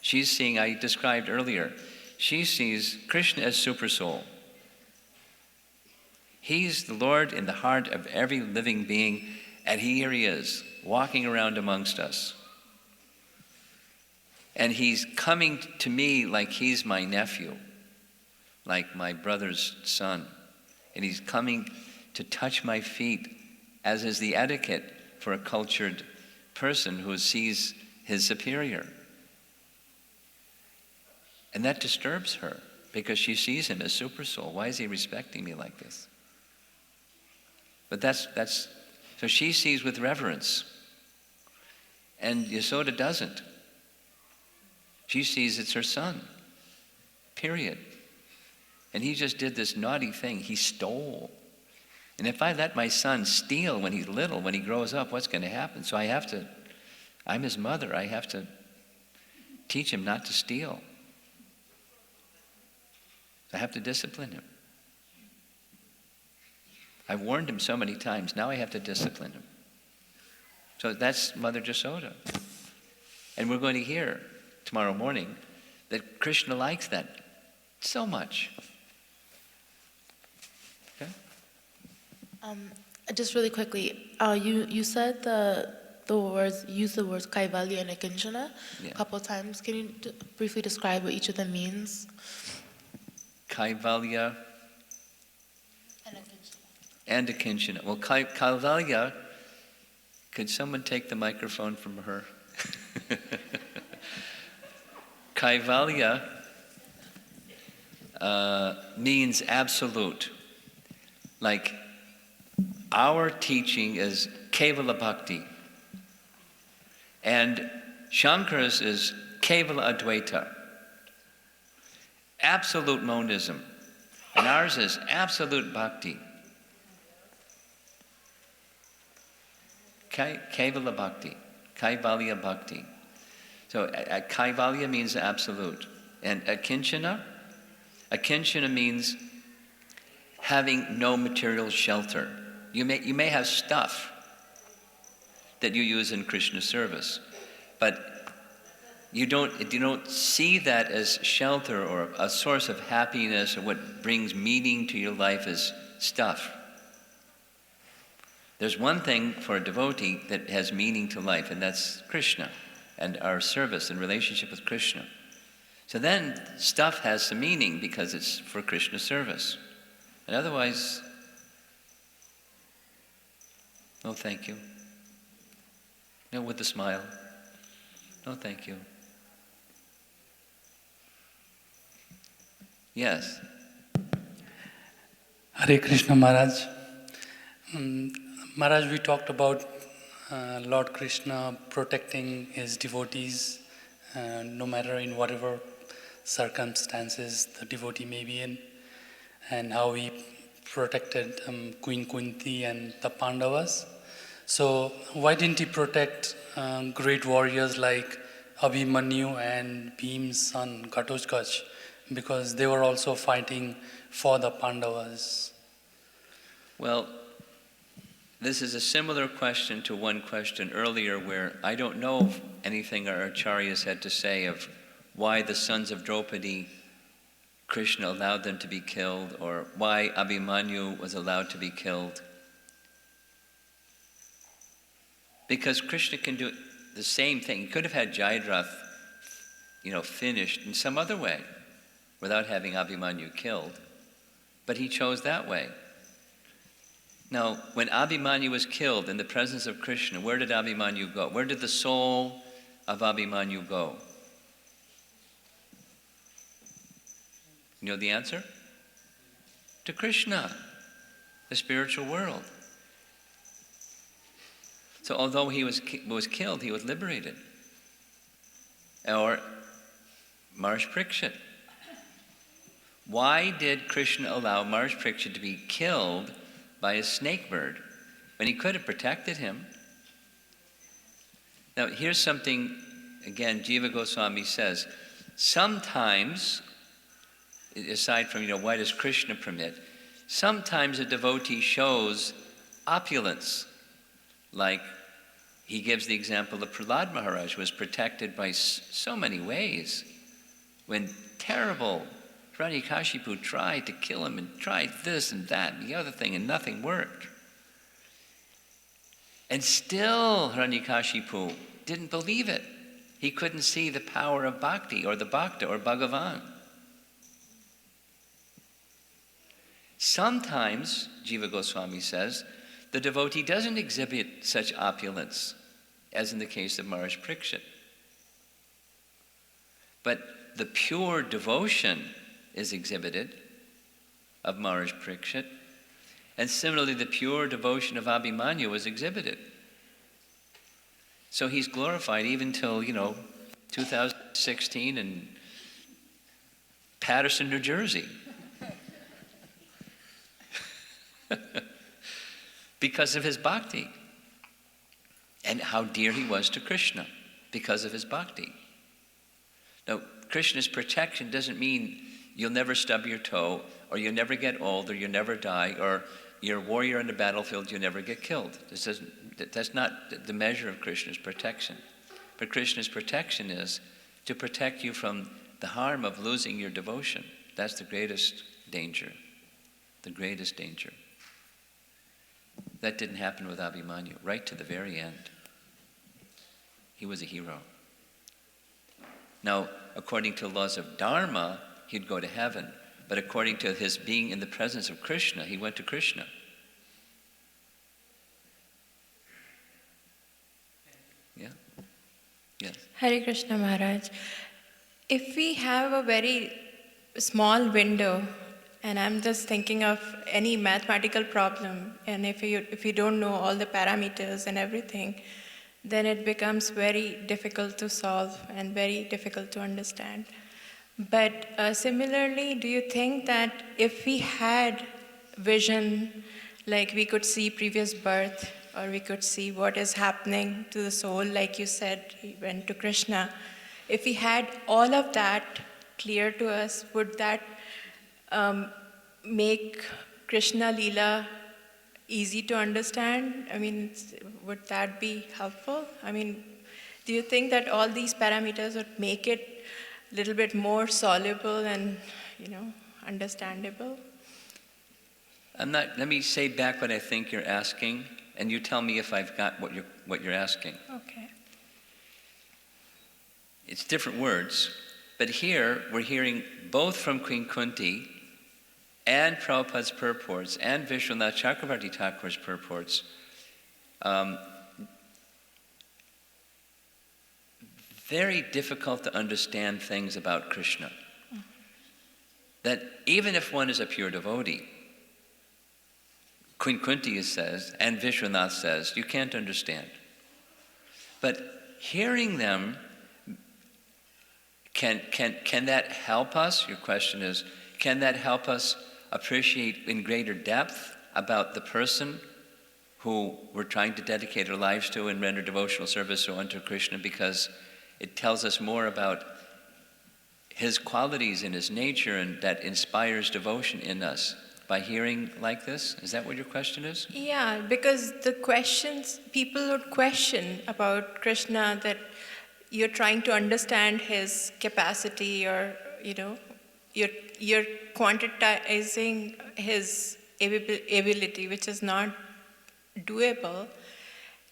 She's seeing, I described earlier, she sees Krishna as Supersoul. He's the Lord in the heart of every living being, and here he is, walking around amongst us. And he's coming to me like he's my nephew, like my brother's son. And he's coming to touch my feet, as is the etiquette for a cultured person who sees his superior. And that disturbs her, because she sees him as Supersoul. Why is he respecting me like this? But that's so she sees with reverence. And Yasoda doesn't. She sees it's her son. Period. And he just did this naughty thing. He stole. And if I let my son steal when he's little, when he grows up, what's going to happen? So I'm his mother. I have to teach him not to steal. I have to discipline him. I've warned him so many times. Now I have to discipline him. So that's Mother Jasoda. And we're going to hear tomorrow morning that Krishna likes that so much. Okay? Just really quickly, you said use the words kaivalya and akinchana Yeah. a couple of times. Can you briefly describe what each of them means? Kaivalya And akinchana. and akinchana. Well, kaivalya, could someone take the microphone from her? Kaivalya means absolute. Like, our teaching is Kevala Bhakti. And Shankara's is Kevala Advaita. Absolute monism. And ours is absolute bhakti. Kevala Bhakti. Kaivalya Bhakti. So Kaivalya means absolute. And akinchana means having no material shelter. You may have stuff that you use in Krishna service, but you don't see that as shelter or a source of happiness or what brings meaning to your life as stuff. There's one thing for a devotee that has meaning to life, and that's Krishna and our service and relationship with Krishna. So then stuff has some meaning because it's for Krishna service. And otherwise, no thank you. No, with a smile. No thank you. Yes. Hare Krishna Maharaj. Maharaj, we talked about Lord Krishna protecting his devotees no matter in whatever circumstances the devotee may be in, and how he protected Queen Kunti and the Pandavas. So why didn't he protect great warriors like Abhimanyu and Bhim's son Ghatotkacha? Because they were also fighting for the Pandavas. Well, this is a similar question to one question earlier where I don't know anything our acharyas had to say of why the sons of Draupadi, Krishna allowed them to be killed, or why Abhimanyu was allowed to be killed. Because Krishna can do the same thing. He could have had Jayadratha, finished in some other way without having Abhimanyu killed, but he chose that way. Now, when Abhimanyu was killed in the presence of Krishna, where did Abhimanyu go? Where did the soul of Abhimanyu go? You know the answer? To Krishna, the spiritual world. So although he was killed, he was liberated. Or Maharaj Parikshit. Why did Krishna allow Maharaj Parikshit to be killed by a snake bird when he could have protected him? Now here's something, again, Jiva Goswami says, sometimes, aside from, why does Krishna permit, sometimes a devotee shows opulence, like He gives the example of Prahlad Maharaj, who was protected by so many ways. When terrible Hiranyakashipu tried to kill him and tried this and that and the other thing, and nothing worked. And still Hiranyakashipu didn't believe it. He couldn't see the power of bhakti or the bhakta or Bhagavan. Sometimes, Jiva Goswami says, the devotee doesn't exhibit such opulence, as in the case of Maharaj Parikshit. But the pure devotion is exhibited of Maharaj Parikshit, and similarly the pure devotion of Abhimanyu was exhibited. So he's glorified even till, 2016 in Paterson, New Jersey. Because of his bhakti. And how dear he was to Krishna because of his bhakti. Now, Krishna's protection doesn't mean you'll never stub your toe, or you'll never get old, or you'll never die, or you're a warrior on the battlefield, you'll never get killed. That's not the measure of Krishna's protection. But Krishna's protection is to protect you from the harm of losing your devotion. That's the greatest danger. The greatest danger. That didn't happen with Abhimanyu, right to the very end. He was a hero. Now, according to laws of Dharma, he'd go to heaven. But according to his being in the presence of Krishna, he went to Krishna. Yeah? Yes. Hare Krishna Maharaj. If we have a very small window, and I'm just thinking of any mathematical problem, and if you don't know all the parameters and everything, then it becomes very difficult to solve and very difficult to understand. But similarly, do you think that if we had vision, like we could see previous birth, or we could see what is happening to the soul, like you said, he went to Krishna, if we had all of that clear to us, would that make Krishna Leela easy to understand? I mean, would that be helpful? I mean, do you think that all these parameters would make it a little bit more soluble and, understandable? Let me say back what I think you're asking, and you tell me if I've got what you're asking. Okay. It's different words, but here we're hearing both from Queen Kunti and Prabhupada's purports and Vishwanath Chakravarti Thakur's purports. Very difficult to understand things about Krishna. That even if one is a pure devotee, Queen Kunti says, and Vishwanath says, you can't understand. But hearing them, can that help us? Your question is, can that help us appreciate in greater depth about the person who we're trying to dedicate our lives to and render devotional service unto Krishna, because it tells us more about his qualities and his nature, and that inspires devotion in us by hearing like this? Is that what your question is? Yeah, because the questions, people would question about Krishna, that you're trying to understand his capacity, or, you're quantizing his ability, which is not doable.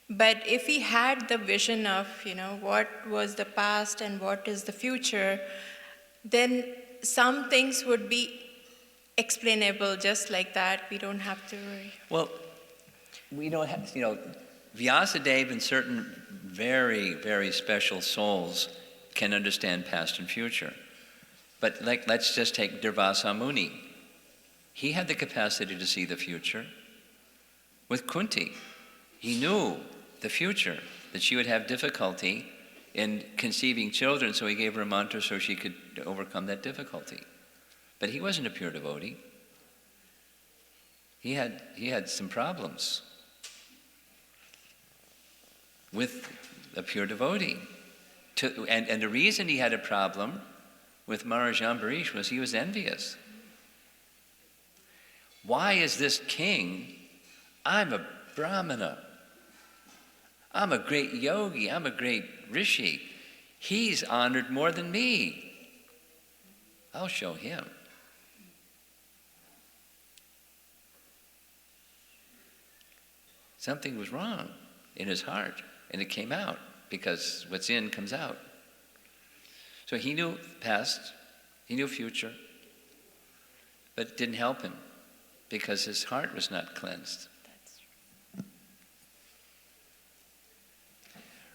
But if he had the vision of, what was the past and what is the future, then some things would be explainable just like that. We don't have to worry. Well, we don't have, Vyasadeva and certain very, very special souls can understand past and future. But let's just take Durvasa Muni. He had the capacity to see the future. With Kunti, he knew the future, that she would have difficulty in conceiving children, so he gave her a mantra so she could overcome that difficulty. But he wasn't a pure devotee. He had some problems with a pure devotee. And the reason he had a problem with Maharaj Ambarish was he was envious. Why is this king? I'm a Brahmana. I'm a great yogi, I'm a great rishi. He's honored more than me. I'll show him. Something was wrong in his heart, and it came out, because what's in comes out. So he knew past, he knew future, but it didn't help him, because his heart was not cleansed.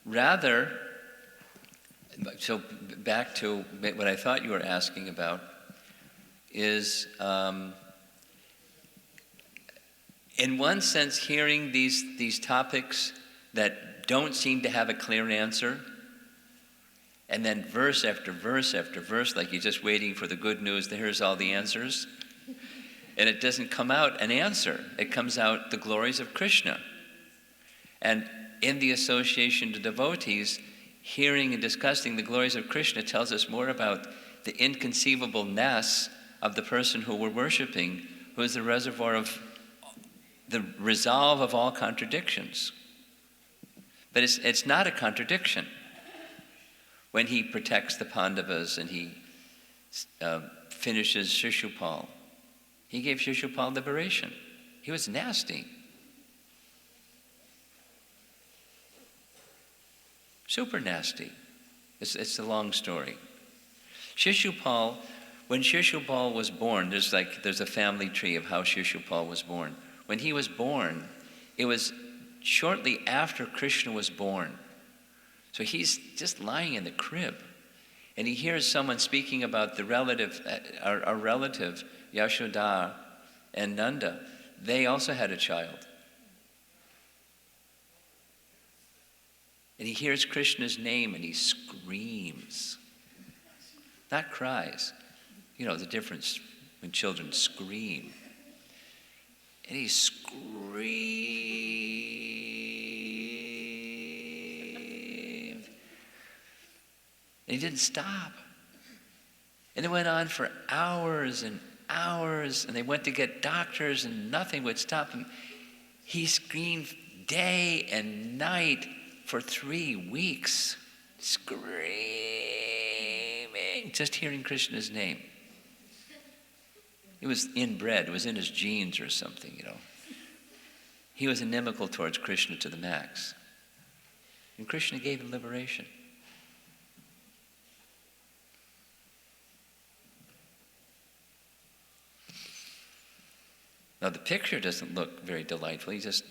Rather, so back to what I thought you were asking about, is in one sense hearing these topics that don't seem to have a clear answer, and then verse after verse after verse, like you're just waiting for the good news, here's all the answers, and it doesn't come out an answer. It comes out the glories of Krishna. And in the association to devotees, hearing and discussing the glories of Krishna tells us more about the inconceivableness of the person who we're worshiping, who is the reservoir of the resolve of all contradictions. But it's not a contradiction. When he protects the Pandavas and he finishes Shishupal, he gave Shishupal liberation. He was nasty. Super nasty. It's a long story. Shishupal, when Shishupal was born, there's a family tree of how Shishupal was born. When he was born, it was shortly after Krishna was born. So he's just lying in the crib, and he hears someone speaking about the relative, our relative Yashoda and Nanda. They also had a child. And he hears Krishna's name and he screams. Not cries. You know the difference when children scream. And he screamed. And he didn't stop. And it went on for hours and hours, and they went to get doctors and nothing would stop him. He screamed day and night for 3 weeks, screaming, just hearing Krishna's name. It was inbred, it was in his genes or something, you know. He was inimical towards Krishna to the max. And Krishna gave him liberation. Now the picture doesn't look very delightful, he just,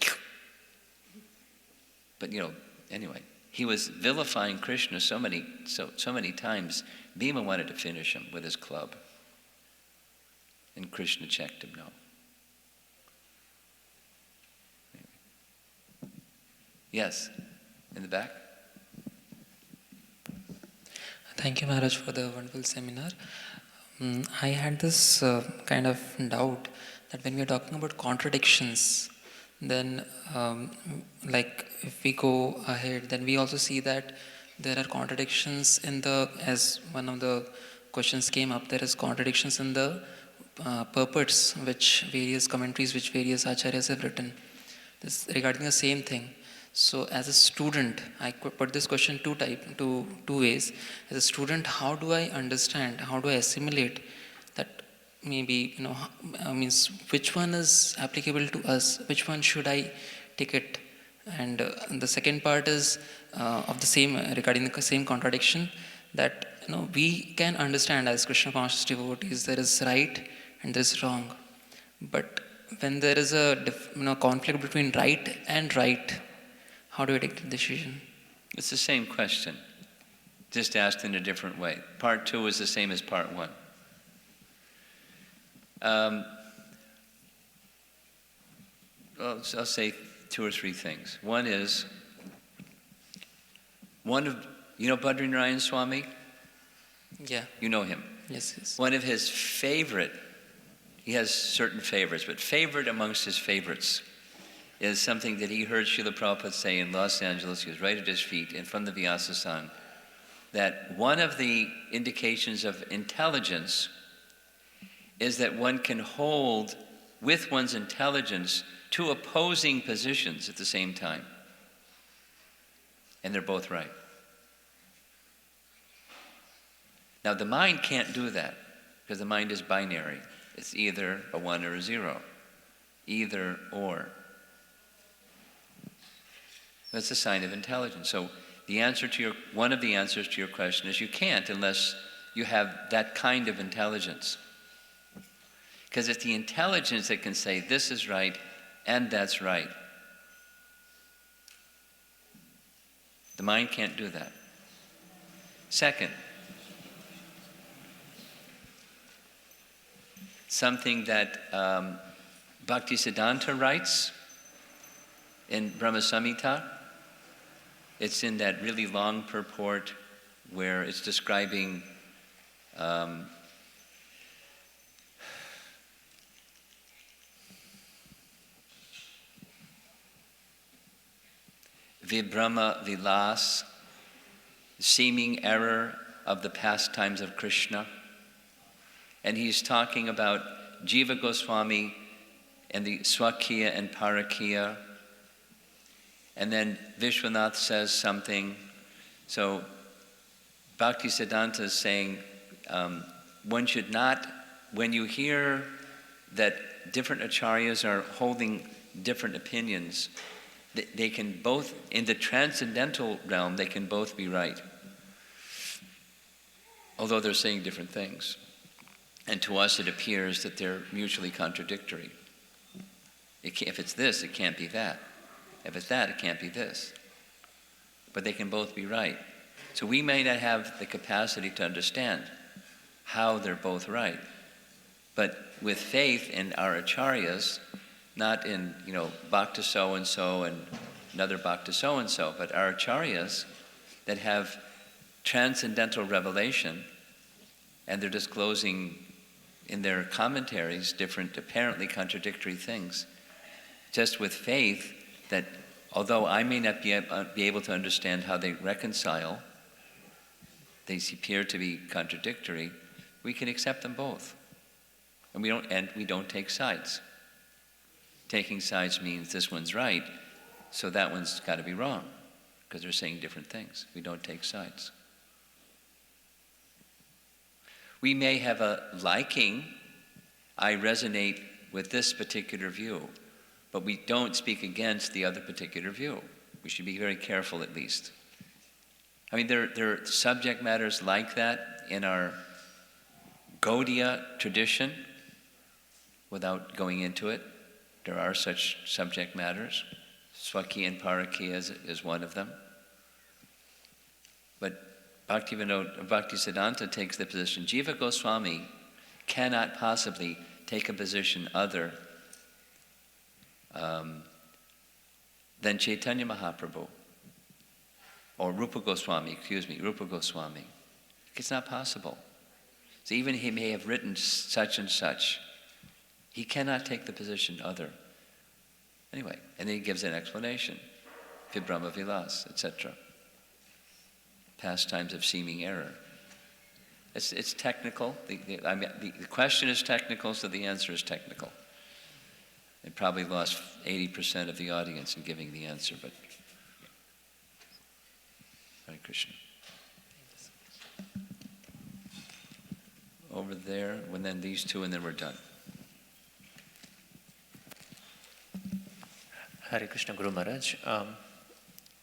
but you know, anyway, he was vilifying Krishna so many times, Bhima wanted to finish him with his club. And Krishna checked him, no. Anyway. Yes, in the back. Thank you, Maharaj, for the wonderful seminar. I had this kind of doubt that when we are talking about contradictions, then like if we go ahead, then we also see that there are contradictions in as one of the questions came up, there is contradictions in the purports which various commentaries which various acharyas have written. This regarding the same thing. So as a student, I put this question two ways. As a student, how do I understand, how do I assimilate that maybe, means which one is applicable to us, which one should I take it? And the second part is of the same, regarding the same contradiction, that we can understand as Krishna conscious devotees there is right and there is wrong. But when there is a conflict between right and right, how do I take the decision? It's the same question, just asked in a different way. Part 2 is the same as part 1. Well, I'll say 2 or 3 things. One is, Badrinarayan Swami? Yeah. You know him. Yes. One of his favorite, he has certain favorites, but favorite amongst his favorites is something that he heard Srila Prabhupada say in Los Angeles. He was right at his feet in front of the Vyasa-san, that one of the indications of intelligence is that one can hold with one's intelligence 2 opposing positions at the same time. And they're both right. Now the mind can't do that, because the mind is binary. It's either a 1 or a 0. Either or. That's a sign of intelligence. So one of the answers to your question is you can't unless you have that kind of intelligence. Because it's the intelligence that can say this is right and that's right. The mind can't do that. Second, something that Bhaktisiddhanta writes in Brahma Samhita. It's in that really long purport where it's describing Vibrama Vilas, seeming error of the pastimes of Krishna. And he's talking about Jiva Goswami and the Swakiya and Parakiya. And then Vishwanath says something. So Bhaktisiddhanta is saying one should not, when you hear that different acharyas are holding different opinions, they can both, in the transcendental realm, they can both be right. Although they're saying different things. And to us it appears that they're mutually contradictory. If it's this, it can't be that. If it's that, it can't be this. But they can both be right. So we may not have the capacity to understand how they're both right. But with faith in our acharyas, not in, bhakta so-and-so and another bhakta so-and-so, but our acharyas that have transcendental revelation, and they're disclosing in their commentaries different, apparently contradictory things. Just with faith that although I may not be able to understand how they reconcile, they appear to be contradictory, we can accept them both. And we don't take sides. Taking sides means this one's right, so that one's got to be wrong, because they're saying different things. We don't take sides. We may have a liking, I resonate with this particular view, but we don't speak against the other particular view. We should be very careful at least. I mean, there are subject matters like that in our Gaudiya tradition, without going into it. There are such subject matters. Swakiya and Parakiya is one of them. But Bhaktisiddhanta takes the position, Jiva Goswami cannot possibly take a position other than Chaitanya Mahaprabhu, or Rupa Goswami. It's not possible. So even he may have written such and such, he cannot take the position other. Anyway, and then he gives an explanation. Vibrama Vilas, etc. Pastimes of seeming error. It's technical. The question is technical, so the answer is technical. They probably lost 80% of the audience in giving the answer, but Hare Krishna. Over there, and then these two, and then we're done. Hare Krishna, Guru Maharaj.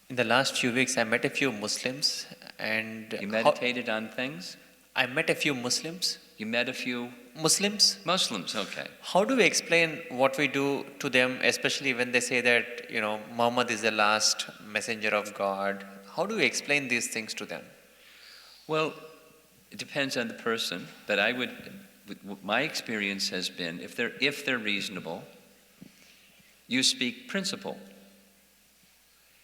In the last few weeks, I met a few Muslims, and you meditated on things? I met a few Muslims. You met a few Muslims? Muslims, okay. How do we explain what we do to them, especially when they say that, Muhammad is the last messenger of God? How do we explain these things to them? Well, it depends on the person, but my experience has been, if they're reasonable, you speak principle.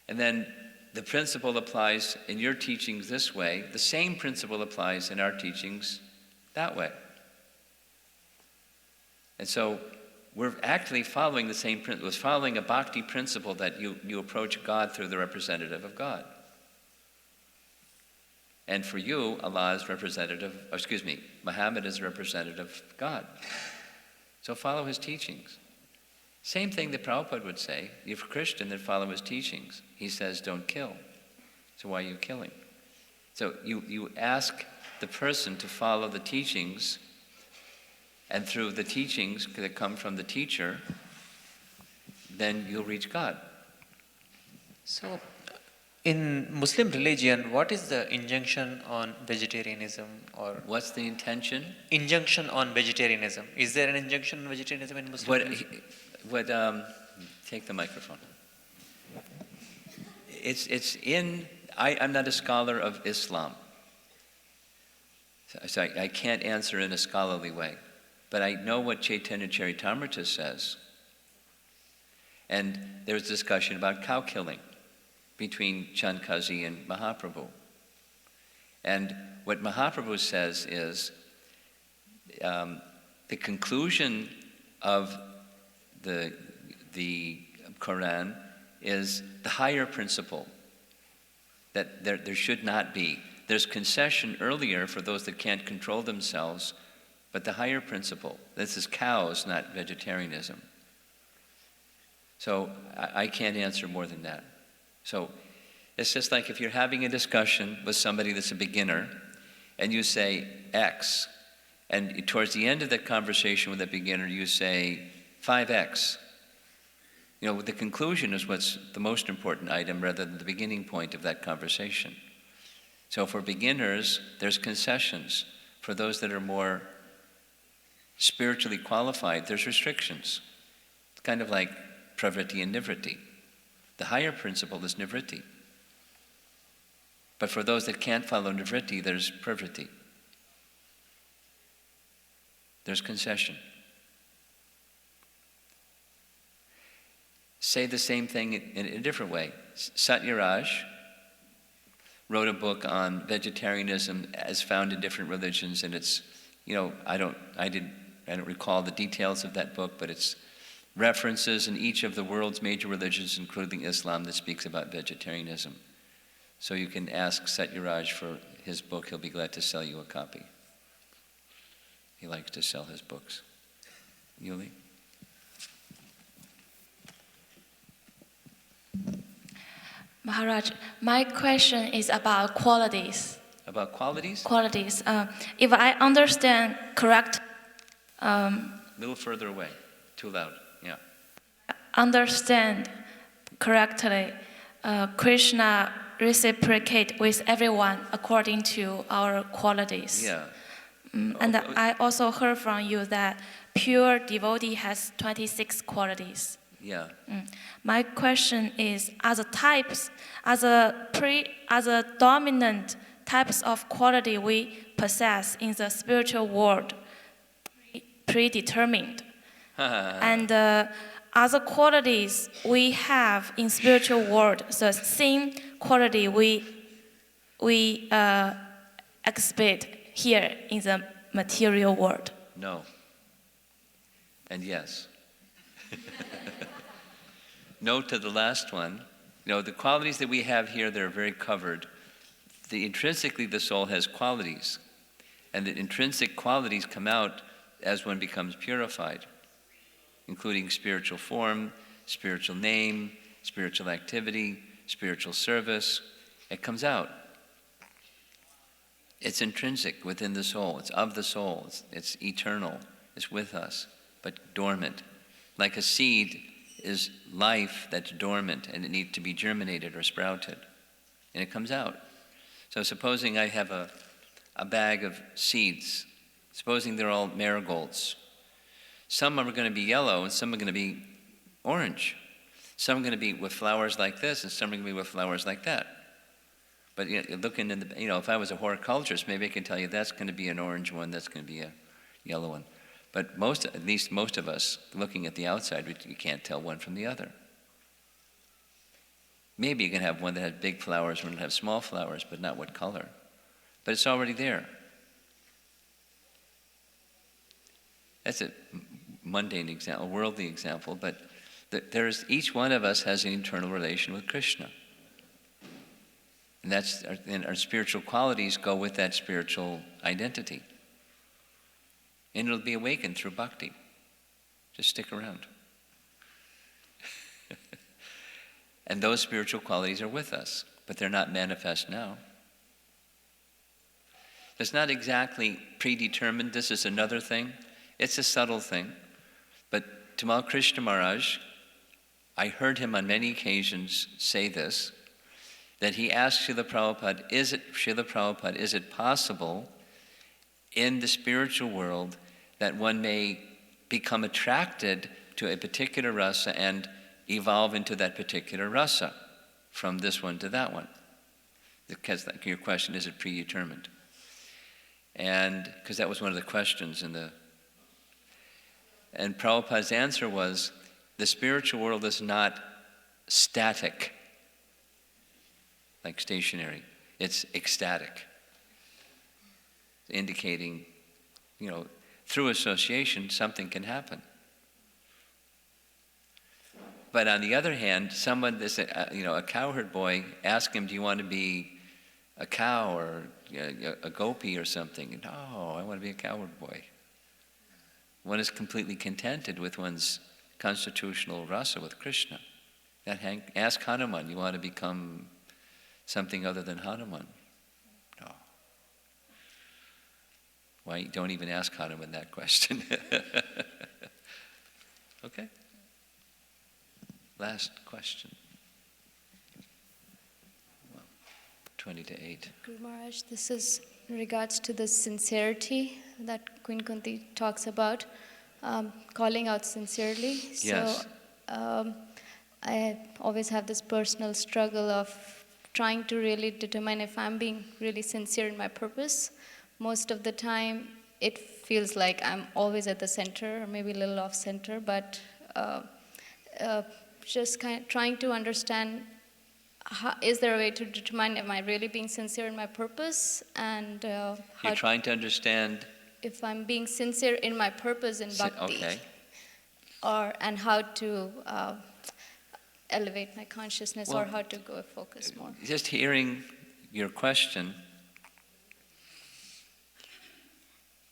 And then the principle applies in your teachings this way, the same principle applies in our teachings that way. And so we're actually following the same principle. It's following a bhakti principle that you approach God through the representative of God. And for you, Muhammad is representative of God. So follow his teachings. Same thing that Prabhupada would say. If you're a Christian, then follow his teachings. He says, don't kill. So why are you killing? So you ask the person to follow the teachings, and through the teachings that come from the teacher, then you'll reach God. So, in Muslim religion, what is the injunction on vegetarianism, or What's the intention? injunction on vegetarianism? Is there an injunction on vegetarianism in Muslim religion? Take the microphone. It's in. I'm not a scholar of Islam, so I can't answer in a scholarly way, but I know what Chaitanya Charitamrita says. And there's discussion about cow killing between Chandkazi and Mahaprabhu. And what Mahaprabhu says is the conclusion of the Quran is the higher principle, that there should not be. There's concession earlier for those that can't control themselves, but the higher principle, this is cows, not vegetarianism. So I can't answer more than that. So it's just like if you're having a discussion with somebody that's a beginner, and you say X, and towards the end of that conversation with that beginner, you say 5X. You know, the conclusion is what's the most important item rather than the beginning point of that conversation. So for beginners, there's concessions. For those that are more spiritually qualified, there's restrictions. It's kind of like pravritti and nivritti. The higher principle is nivritti. But for those that can't follow nivritti, there's pravritti. There's concession. Say the same thing in a different way. Satyaraj wrote a book on vegetarianism as found in different religions, and it's, you know, I don't recall the details of that book, but it's references in each of the world's major religions, including Islam, that speaks about vegetarianism. So you can ask Satyaraj for his book. He'll be glad to sell you a copy. He likes to sell his books. Yuli? Maharaj, my question is about qualities. About qualities? Qualities. If I understand correct, A little further away. Too loud. Yeah. understand correctly, Krishna reciprocate with everyone according to our qualities. Yeah. And I also heard from you that pure devotee has 26 qualities. Yeah. My question is, as a dominant types of quality we possess in the spiritual world, predetermined, and other qualities we have in spiritual world, the same quality we exhibit here in the material world. No. And yes. No to the last one. You know, the qualities that we have here, they're very covered. Intrinsically, the soul has qualities. And the intrinsic qualities come out as one becomes purified, including spiritual form, spiritual name, spiritual activity, spiritual service. It comes out. It's intrinsic within the soul. It's of the soul. It's eternal. It's with us, but dormant. Like a seed is life that's dormant and it needs to be germinated or sprouted. And it comes out. So supposing I have a bag of seeds, supposing they're all marigolds. Some are going to be yellow and some are going to be orange. Some are going to be with flowers like this and some are going to be with flowers like that. But looking in the, if I was a horticulturist, maybe I can tell you that's going to be an orange one, that's going to be a yellow one. But at least most of us, looking at the outside, you can't tell one from the other. Maybe you can have one that has big flowers, one that has small flowers, but not what color. But it's already there. That's a mundane example, a worldly example, but each one of us has an internal relation with Krishna. And our spiritual qualities go with that spiritual identity. And it'll be awakened through bhakti. Just stick around. And those spiritual qualities are with us. but they're not manifest now. It's not exactly predetermined. This is another thing. It's a subtle thing. But Tamal Krishna Maharaj, I heard him on many occasions say this, that he asked Srila Prabhupada, is it possible in the spiritual world that one may become attracted to a particular rasa and evolve into that particular rasa, from this one to that one? Because your question, is it predetermined? And because that was one of the questions and Prabhupada's answer was, the spiritual world is not static, like stationary. It's ecstatic, indicating, through association, something can happen. But on the other hand, someone, a cowherd boy, ask him, do you want to be a cow or a gopi or something? No, I want to be a cowherd boy. One is completely contented with one's constitutional rasa with Krishna. Ask Hanuman, you want to become something other than Hanuman? No. Why? Don't even ask Hanuman that question. Okay. Last question. 20 to 8. Guru Maharaj, this is in regards to the sincerity that Queen Kunti talks about, calling out sincerely. Yes. So I always have this personal struggle of trying to really determine if I'm being really sincere in my purpose. Most of the time, it feels like I'm always at the center, or maybe a little off center, but just kind of trying to understand, is there a way to determine, am I really being sincere in my purpose? And You're trying to understand? If I'm being sincere in my purpose in bhakti. Okay. And how to elevate my consciousness, or how to go focus more. Just hearing your question,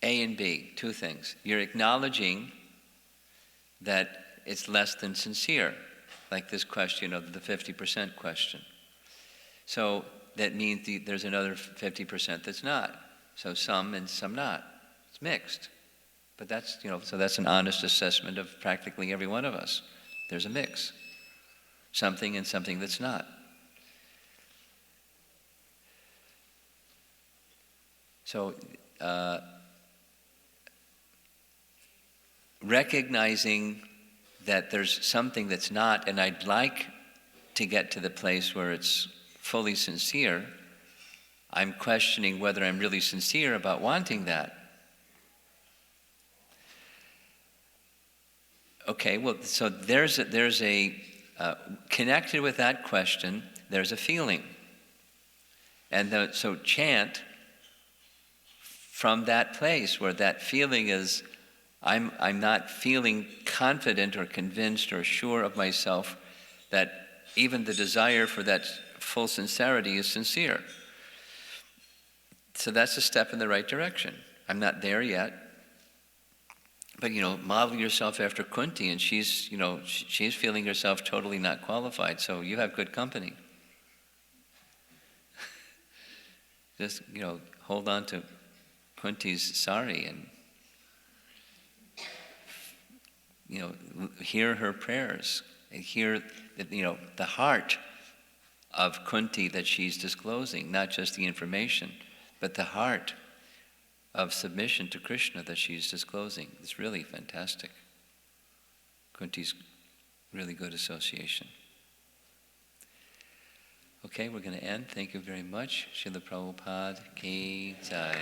A and B, two things. You're acknowledging that it's less than sincere, like this question of the 50% question. So that means there's another 50% that's not. So some and some not. It's mixed. But that's, so that's an honest assessment of practically every one of us. There's a mix. Something and something that's not. So recognizing that there's something that's not, and I'd like to get to the place where it's fully sincere, I'm questioning whether I'm really sincere about wanting that. Okay, well, so there's a connected with that question, there's a feeling. And so chant from that place where that feeling is, I'm not feeling confident or convinced or sure of myself that even the desire for that full sincerity is sincere. So that's a step in the right direction. I'm not there yet. But, model yourself after Kunti, and she's feeling herself totally not qualified, so you have good company. Just, hold on to Kunti's sari and, hear her prayers, and hear, the heart of Kunti that she's disclosing, not just the information, but the heart of submission to Krishna that she's disclosing. It's really fantastic. Kunti's really good association. Okay, we're going to end. Thank you very much. Srila Prabhupada Ki Jai.